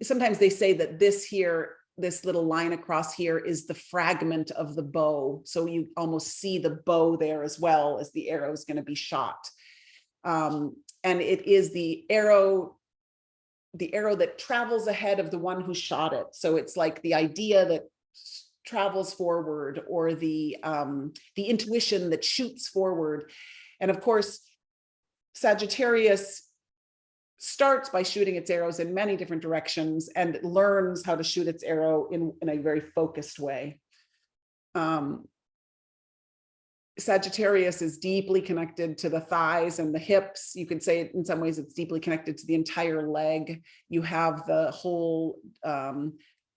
Sometimes they say that this little line across here is the fragment of the bow. So you almost see the bow there as well as the arrow is going to be shot. And it is the arrow that travels ahead of the one who shot it. So it's like the idea that travels forward, or the intuition that shoots forward. And of course, Sagittarius starts by shooting its arrows in many different directions and learns how to shoot its arrow in a very focused way. Sagittarius is deeply connected to the thighs and the hips. You could say in some ways it's deeply connected to the entire leg. You have the whole,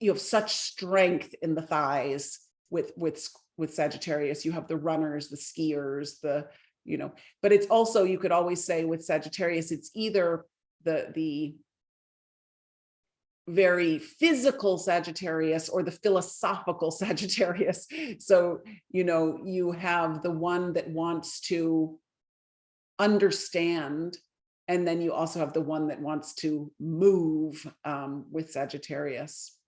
you have such strength in the thighs with Sagittarius. You have the runners, the skiers, but it's also, you could always say with Sagittarius, it's either the very physical Sagittarius or the philosophical Sagittarius. So, you have the one that wants to understand, and then you also have the one that wants to move with Sagittarius.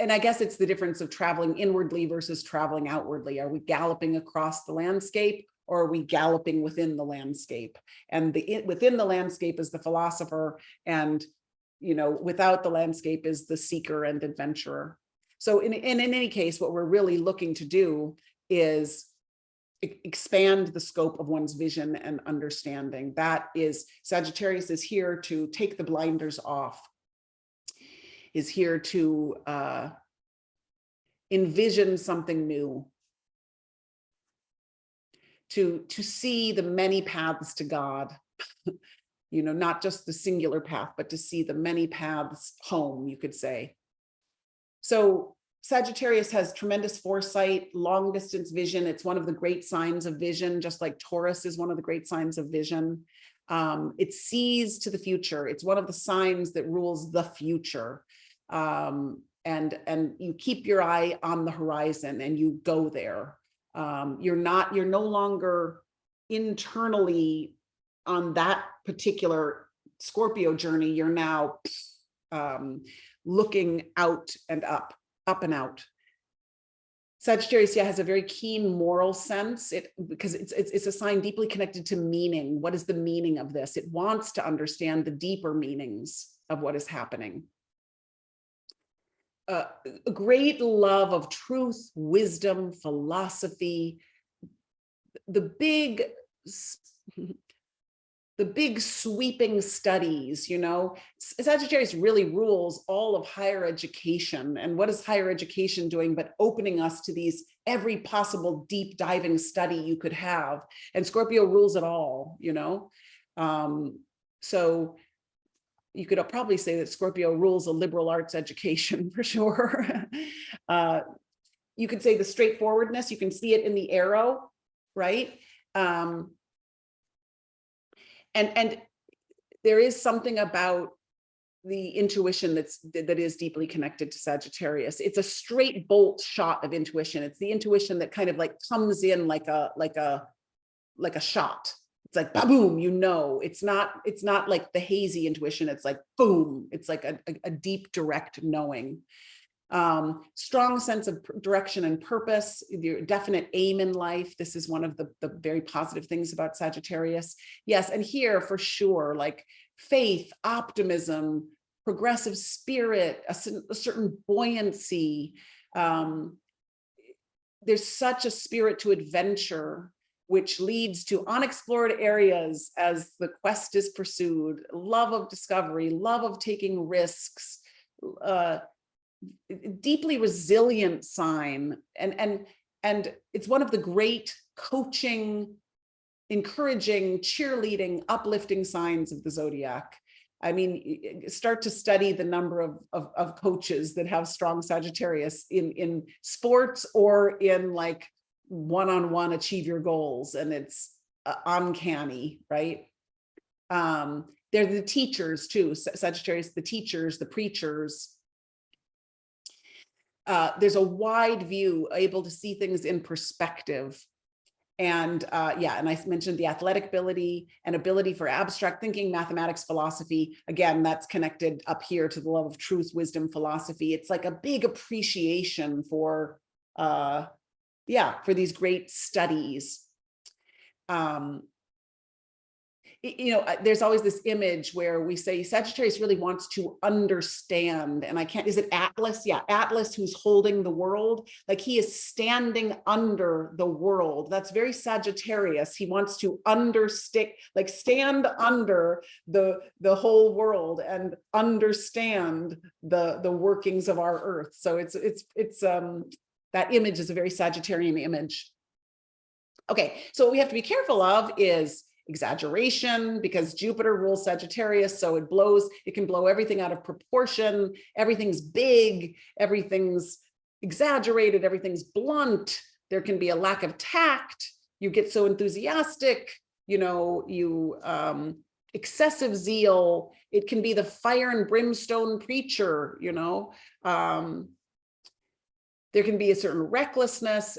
And I guess it's the difference of traveling inwardly versus traveling outwardly. Are we galloping across the landscape, or are we galloping within the landscape? And within the landscape is the philosopher, and without the landscape is the seeker and adventurer. So in any case, what we're really looking to do is expand the scope of one's vision and understanding. That is, Sagittarius is here to take the blinders off, is here to envision something new, to see the many paths to God, not just the singular path, but to see the many paths home, you could say. So Sagittarius has tremendous foresight, long distance vision. It's one of the great signs of vision, just like Taurus is one of the great signs of vision. It sees to the future. It's one of the signs that rules the future. And you keep your eye on the horizon and you go there. You're no longer internally on that particular Scorpio journey. You're now looking out and up and out. Sagittarius, has a very keen moral sense, because it's a sign deeply connected to meaning. What is the meaning of this? It wants to understand the deeper meanings of what is happening. A great love of truth, wisdom, philosophy, the big sweeping studies. Sagittarius really rules all of higher education. And what is higher education doing but opening us to these every possible deep diving study you could have. And Scorpio rules it all, you know? So you could probably say that Scorpio rules a liberal arts education for sure. You could say the straightforwardness, you can see it in the arrow, right? And there is something about the intuition that is deeply connected to Sagittarius. It's a straight bolt shot of intuition. It's the intuition that kind of like comes in like a shot. It's like boom, you know. It's not like the hazy intuition. It's like boom. It's like a deep, direct knowing. Strong sense of direction and purpose, your definite aim in life. This is one of the very positive things about Sagittarius. Yes, and here for sure, like faith, optimism, progressive spirit, a certain buoyancy. There's such a spirit to adventure, which leads to unexplored areas as the quest is pursued, love of discovery, love of taking risks, deeply resilient sign. And it's one of the great coaching, encouraging, cheerleading, uplifting signs of the zodiac. I mean, start to study the number of coaches that have strong Sagittarius in sports or in like one-on-one achieve your goals, and it's uncanny, right? They're the teachers too, Sagittarius, the teachers, the preachers. There's a wide view, able to see things in perspective. And yeah, and I mentioned the athletic ability and ability for abstract thinking, mathematics, philosophy. Again, that's connected up here to the love of truth, wisdom, philosophy. It's like a big appreciation for, yeah, for these great studies. You know, there's always this image where we say Sagittarius really wants to understand, and I can't, is it Atlas? Yeah, Atlas, who's holding the world, like he is standing under the world. That's very Sagittarius. He wants to understand, like stand under the whole world and understand the workings of our earth. So it's that image is a very Sagittarian image. Okay, so what we have to be careful of is exaggeration, because Jupiter rules Sagittarius, so it can blow everything out of proportion. Everything's big, everything's exaggerated, everything's blunt. There can be a lack of tact. You get so enthusiastic, you know, excessive zeal. It can be the fire and brimstone preacher, you know. There can be a certain recklessness,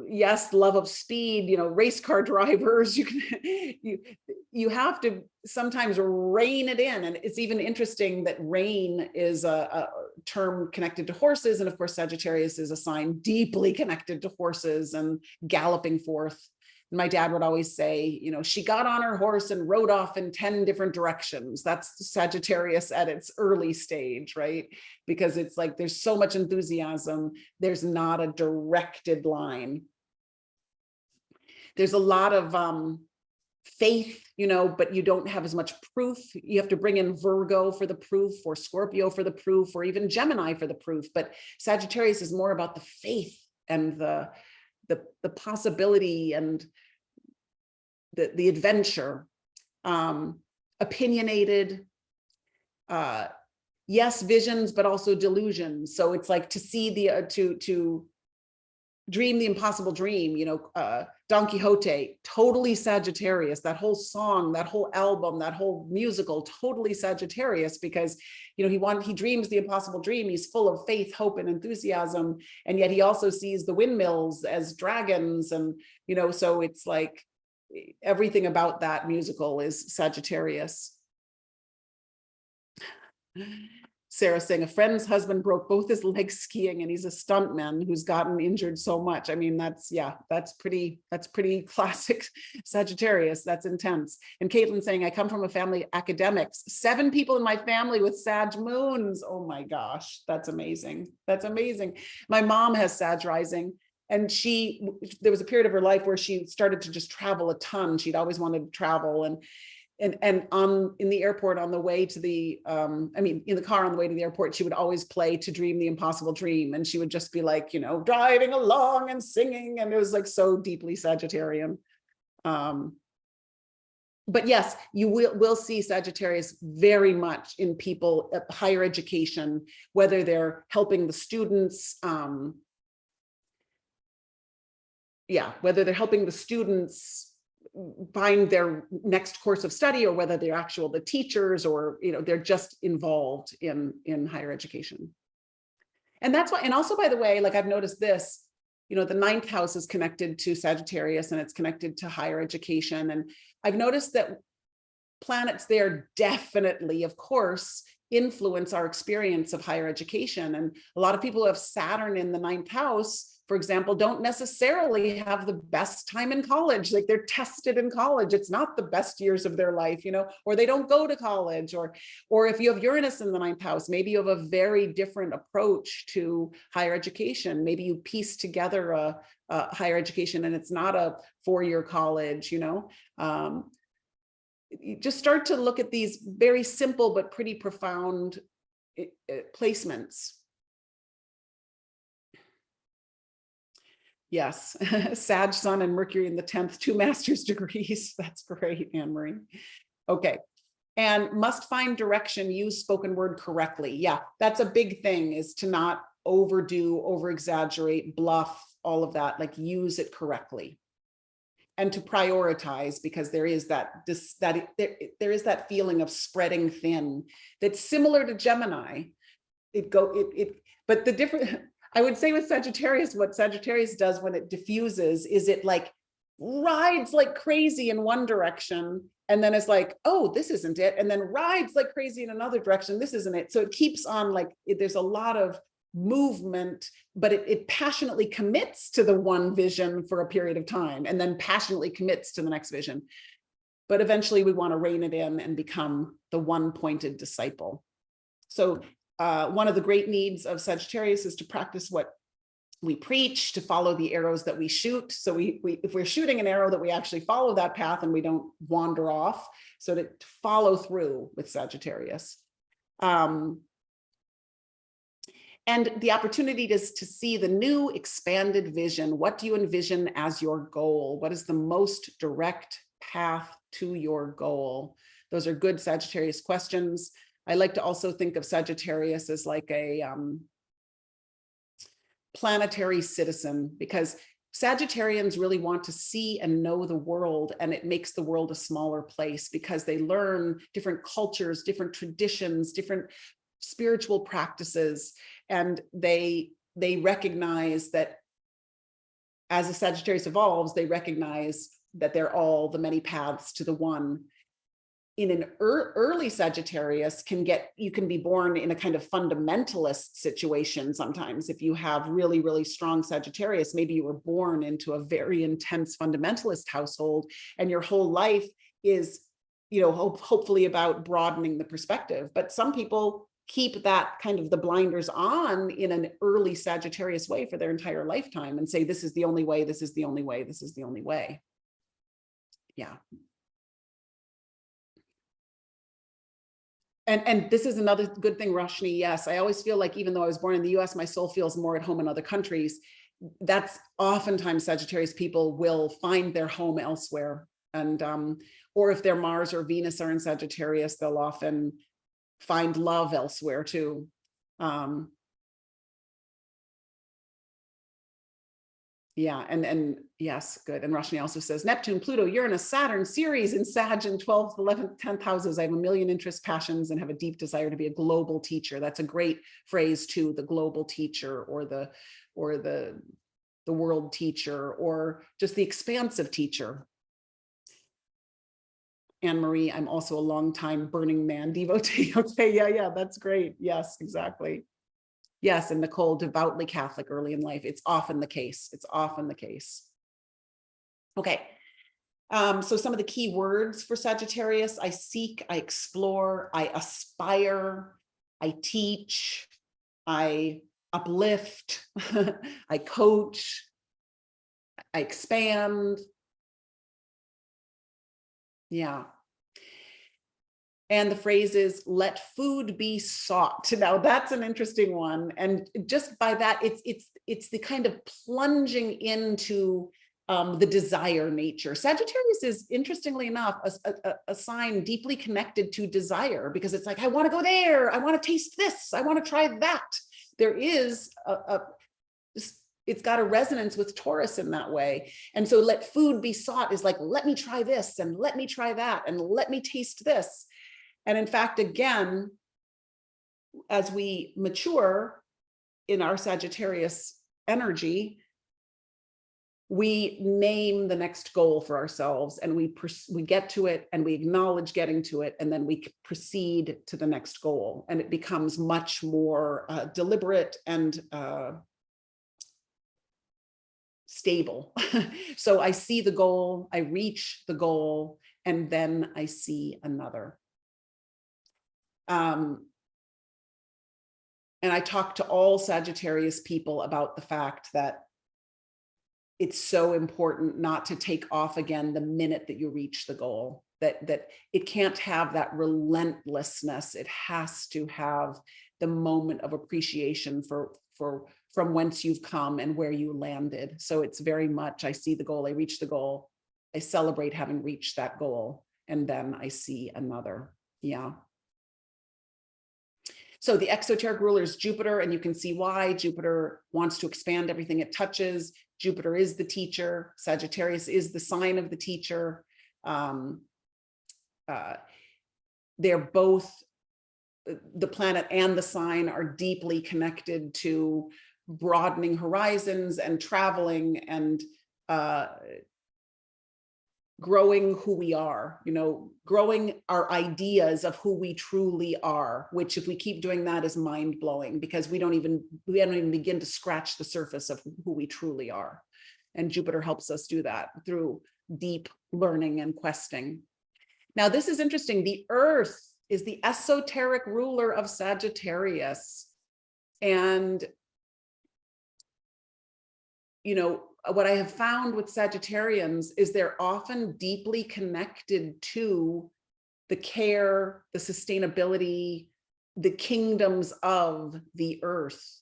yes, love of speed, you know, race car drivers. You have to sometimes rein it in. And it's even interesting that rein is a term connected to horses. And of course, Sagittarius is a sign deeply connected to horses and galloping forth. And my dad would always say, you know, she got on her horse and rode off in 10 different directions. That's Sagittarius at its early stage, right? Because it's like there's so much enthusiasm. There's not a directed line. There's a lot of faith, you know, but you don't have as much proof. You have to bring in Virgo for the proof, or Scorpio for the proof, or even Gemini for the proof. But Sagittarius is more about the faith and the possibility and the adventure. Opinionated, yes, visions, but also delusions. So it's like to see the to dream the impossible dream, you know. Don Quixote, totally Sagittarius. That whole song, that whole album, that whole musical, totally Sagittarius, because, you know, he dreams the impossible dream. He's full of faith, hope, and enthusiasm, and yet he also sees the windmills as dragons, and, you know, so it's like everything about that musical is Sagittarius. Sarah saying a friend's husband broke both his legs skiing, and he's a stuntman who's gotten injured so much. I mean, that's pretty classic Sagittarius. That's intense. And Caitlin saying, I come from a family of academics, 7 people in my family with Sag moons. Oh my gosh, that's amazing. That's amazing. My mom has Sag rising, and there was a period of her life where she started to just travel a ton. She'd always wanted to travel, and and in the airport on the way to the in the car on the way to the airport, she would always play To Dream the Impossible Dream, and she would just be like, driving along and singing, and it was like so deeply Sagittarian. But yes, you will see Sagittarius very much in people at higher education, whether they're helping the students, whether they're helping the students find their next course of study, or whether they're the teachers, or they're just involved in higher education. And that's why, and also, by the way, like I've noticed this, the 9th house is connected to Sagittarius, and it's connected to higher education. And I've noticed that planets there definitely, of course, influence our experience of higher education. And a lot of people who have Saturn in the 9th house, for example, don't necessarily have the best time in college. Like they're tested in college. It's not the best years of their life, or they don't go to college, or if you have Uranus in the 9th house, maybe you have a very different approach to higher education. Maybe you piece together a higher education and it's not a 4-year college, you just start to look at these very simple but pretty profound placements. Yes, Sag, Sun, and Mercury in the 10th, 2 master's degrees. That's great, Anne-Marie. Okay, and must find direction, use spoken word correctly. Yeah, that's a big thing, is to not overdo, over-exaggerate, bluff, all of that, like use it correctly. And to prioritize, because there is that feeling of spreading thin that's similar to Gemini. But the different, I would say with Sagittarius, what Sagittarius does when it diffuses is it like rides like crazy in one direction, and then it's like, oh, this isn't it, and then rides like crazy in another direction, this isn't it. So it keeps on, like there's a lot of movement, but it passionately commits to the one vision for a period of time, and then passionately commits to the next vision. But eventually we want to rein it in and become the one-pointed disciple. So one of the great needs of Sagittarius is to practice what we preach, to follow the arrows that we shoot. So if we're shooting an arrow, that we actually follow that path and we don't wander off. So to follow through with Sagittarius. And the opportunity is to see the new expanded vision. What do you envision as your goal? What is the most direct path to your goal? Those are good Sagittarius questions. I like to also think of Sagittarius as like a planetary citizen, because Sagittarians really want to see and know the world, and it makes the world a smaller place because they learn different cultures, different traditions, different spiritual practices, and they recognize that as a Sagittarius evolves, they recognize that they're all the many paths to the one. In an early Sagittarius you can be born in a kind of fundamentalist situation. Sometimes if you have really, really strong Sagittarius, maybe you were born into a very intense fundamentalist household, and your whole life is, hopefully about broadening the perspective. But some people keep that kind of the blinders on in an early Sagittarius way for their entire lifetime and say, this is the only way, this is the only way, this is the only way. Yeah. And this is another good thing, Roshni. Yes, I always feel like even though I was born in the US, my soul feels more at home in other countries. That's oftentimes Sagittarius people will find their home elsewhere. And or if their Mars or Venus are in Sagittarius, they'll often find love elsewhere too. Yeah, and yes, good. And Roshni also says, Neptune, Pluto, Uranus, Saturn, Ceres in Sag in 12th, 11th, 10th houses. I have a million interests, passions, and have a deep desire to be a global teacher. That's a great phrase too, the global teacher, or the world teacher, or just the expansive teacher. Anne-Marie, I'm also a longtime Burning Man devotee. Okay, yeah, that's great. Yes, exactly. Yes, and Nicole, devoutly Catholic early in life. It's often the case. It's often the case. Okay. So some of the key words for Sagittarius: I seek, I explore, I aspire, I teach, I uplift, I coach, I expand. Yeah. And the phrase is, let food be sought. Now that's an interesting one. And just by that, it's the kind of plunging into the desire nature. Sagittarius is, interestingly enough, a sign deeply connected to desire, because it's like, I want to go there. I want to taste this. I want to try that. There is it's got a resonance with Taurus in that way. And so let food be sought is like, let me try this and let me try that and let me taste this. And in fact, again, as we mature in our Sagittarius energy, we name the next goal for ourselves, and we get to it and we acknowledge getting to it, and then we proceed to the next goal, and it becomes much more deliberate and stable. So I see the goal, I reach the goal, and then I see another. And I talk to all Sagittarius people about the fact that it's so important not to take off again the minute that you reach the goal, that it can't have that relentlessness. It has to have the moment of appreciation from whence you've come and where you landed. So it's very much, I see the goal, I reach the goal, I celebrate having reached that goal, and then I see another. Yeah. So the exoteric ruler is Jupiter, and you can see why. Jupiter wants to expand everything it touches. Jupiter is the teacher. Sagittarius is the sign of the teacher. They're both, the planet and the sign are deeply connected to broadening horizons and traveling and growing who we are, growing our ideas of who we truly are, which if we keep doing that is mind-blowing, because we don't even begin to scratch the surface of who we truly are. And Jupiter helps us do that through deep learning and questing. Now, this is interesting. The Earth is the esoteric ruler of Sagittarius. And, what I have found with Sagittarians is they're often deeply connected to the care, the sustainability, the kingdoms of the earth.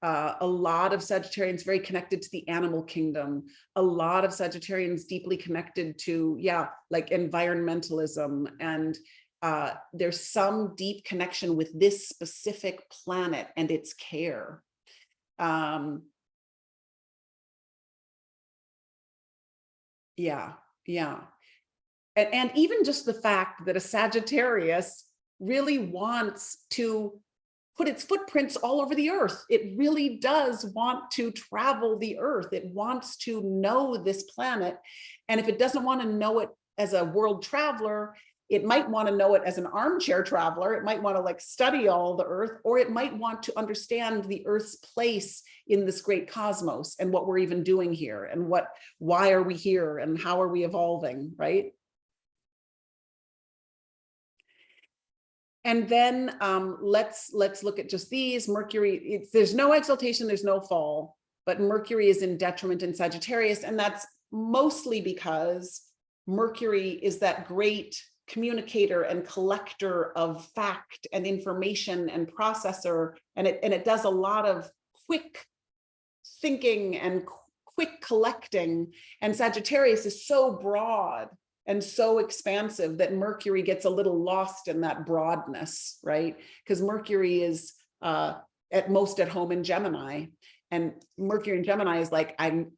A lot of Sagittarians very connected to the animal kingdom. A lot of Sagittarians deeply connected to, like environmentalism. And there's some deep connection with this specific planet and its care. Yeah. And even just the fact that a Sagittarius really wants to put its footprints all over the earth. It really does want to travel the earth. It wants to know this planet. And if it doesn't want to know it as a world traveler, it might want to know it as an armchair traveler. It might want to study all the earth, or it might want to understand the earth's place in this great cosmos and what we're even doing here and why are we here and how are we evolving, right? And then let's look at just these. Mercury, there's no exaltation, there's no fall, but Mercury is in detriment in Sagittarius. And that's mostly because Mercury is that great communicator and collector of fact and information and processor. And it does a lot of quick thinking and quick collecting. And Sagittarius is so broad and so expansive that Mercury gets a little lost in that broadness, right? Because Mercury is at most at home in Gemini, and Mercury in Gemini is like, I'm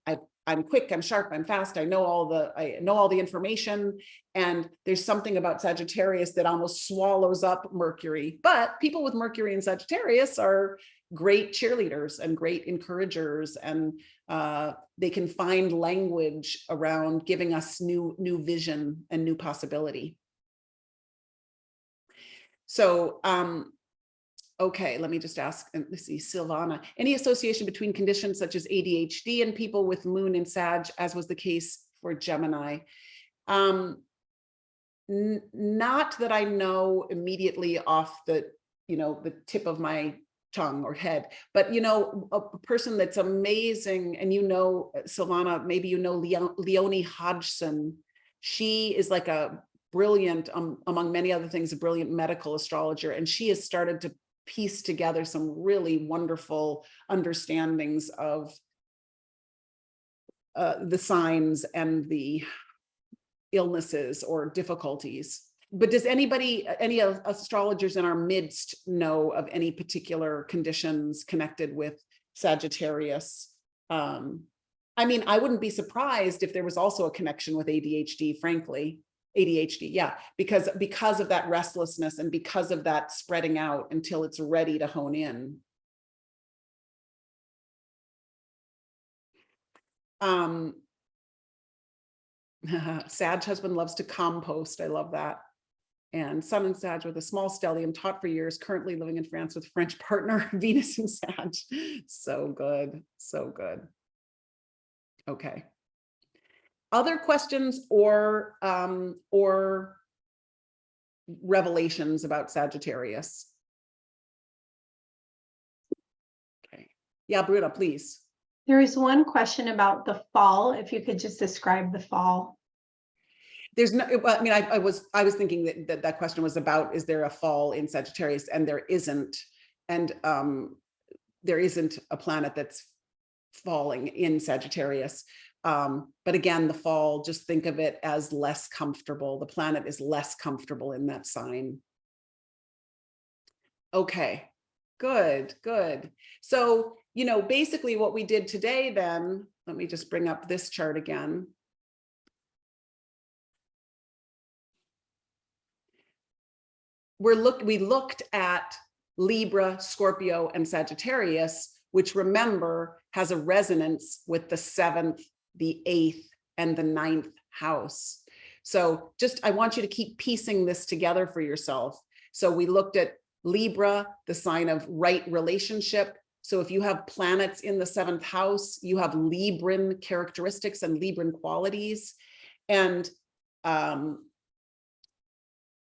quick, I'm sharp, I'm fast, I know all the information. And there's something about Sagittarius that almost swallows up Mercury. But people with Mercury and Sagittarius are great cheerleaders and great encouragers, and they can find language around giving us new vision and new possibility. So, okay, let me just ask, and let's see, Silvana, any association between conditions such as ADHD and people with moon in Sag, as was the case for Gemini? Not that I know immediately off the tip of my tongue or head, but a person that's amazing, and Silvana, maybe Leonie Hodgson. She is like brilliant, among many other things, a brilliant medical astrologer. And she has started to piece together some really wonderful understandings of the signs and the illnesses or difficulties. But does anybody, any of astrologers in our midst know of any particular conditions connected with Sagittarius? I mean, I wouldn't be surprised if there was also a connection with ADHD, frankly. ADHD, yeah, because of that restlessness and because of that spreading out until it's ready to hone in. Sag husband loves to compost. I love that. And Sun and Sag with a small stellium, taught for years, currently living in France with French partner, Venus and Sag. So good, so good. Okay. Other questions or revelations about Sagittarius? Okay. Yeah, Bruna, please. There is one question about the fall, if you could just describe the fall. There's no, I mean, I was thinking that question was about, is there a fall in Sagittarius? And there isn't. And there isn't a planet that's falling in Sagittarius. But again, the fall, just think of it as less comfortable. The planet is less comfortable in that sign. Okay, good, good. So, you know, basically what we did today then, let me just bring up this chart again. We looked at Libra, Scorpio, and Sagittarius, which remember has a resonance with the 7th, the 8th, and the 9th house. So just, I want you to keep piecing this together for yourself. So we looked at Libra, the sign of right relationship. So if you have planets in the 7th house, you have Libran characteristics and Libran qualities. And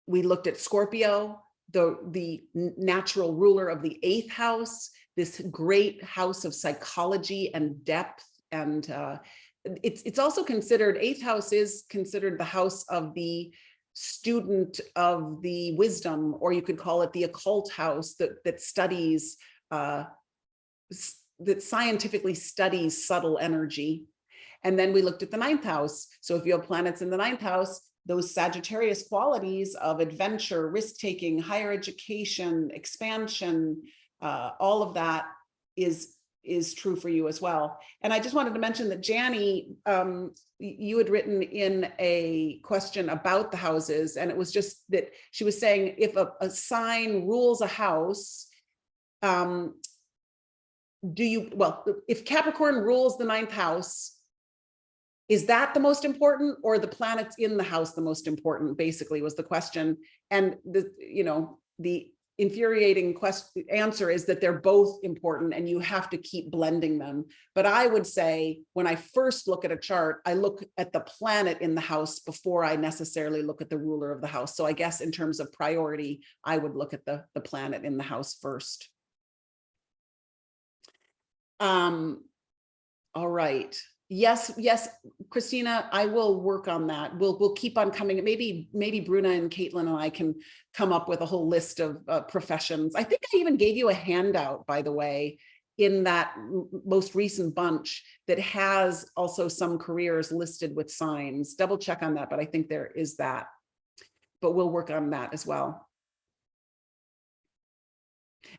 we looked at Scorpio, the natural ruler of the 8th house, this great house of psychology and depth. And it's also considered, 8th house is considered the house of the student of the wisdom, or you could call it the occult house that studies, that scientifically studies subtle energy. And then we looked at the 9th house. So if you have planets in the 9th house, those Sagittarius qualities of adventure, risk-taking, higher education, expansion, all of that is true for you as well. And I just wanted to mention that Janny, you had written in a question about the houses, and it was just that she was saying if a sign rules a house, if Capricorn rules the 9th house, is that the most important, or the planets in the house the most important, basically was the question. And the infuriating answer is that they're both important and you have to keep blending them. But I would say when I first look at a chart, I look at the planet in the house before I necessarily look at the ruler of the house. So I guess in terms of priority, I would look at the planet in the house first. All right. Yes, Christina, I will work on that. We'll keep on coming. Maybe Bruna and Caitlin and I can come up with a whole list of professions. I think I even gave you a handout, by the way, in that most recent bunch that has also some careers listed with signs. Double check on that, but I think there is that. But we'll work on that as well.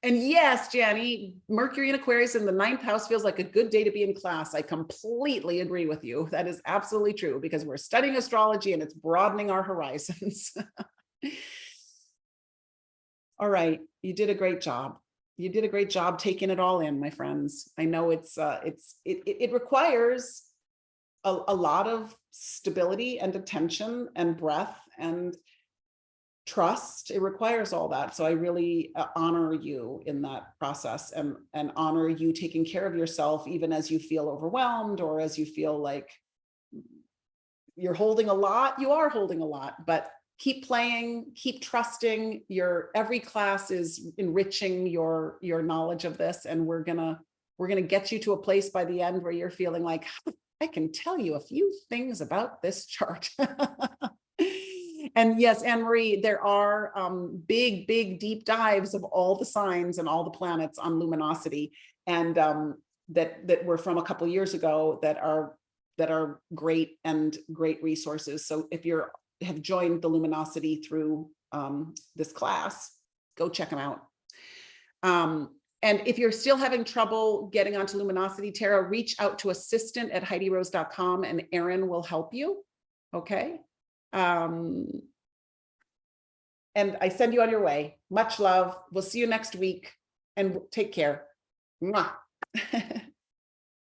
And yes, Janny, Mercury in Aquarius in the 9th house feels like a good day to be in class. I completely agree with you. That is absolutely true, because we're studying astrology and it's broadening our horizons. All right, you did a great job. You did a great job taking it all in, my friends. I know it requires a lot of stability and attention and breath and trust. It requires all that. So I really honor you in that process, and honor you taking care of yourself, even as you feel overwhelmed or as you feel like you're holding a lot. You are holding a lot, but keep playing, keep trusting. Every class is enriching your knowledge of this, and we're gonna get you to a place by the end where you're feeling like, I can tell you a few things about this chart. And yes, Anne Marie, there are big, big deep dives of all the signs and all the planets on Luminosity, and that were from a couple years ago that are great and great resources. So if you have joined the Luminosity through this class, go check them out. And if you're still having trouble getting onto Luminosity, Tara, reach out to assistant@HeidiRose.com and Erin will help you. Okay. And I send you on your way. Much love. We'll see you next week and take care. Mwah.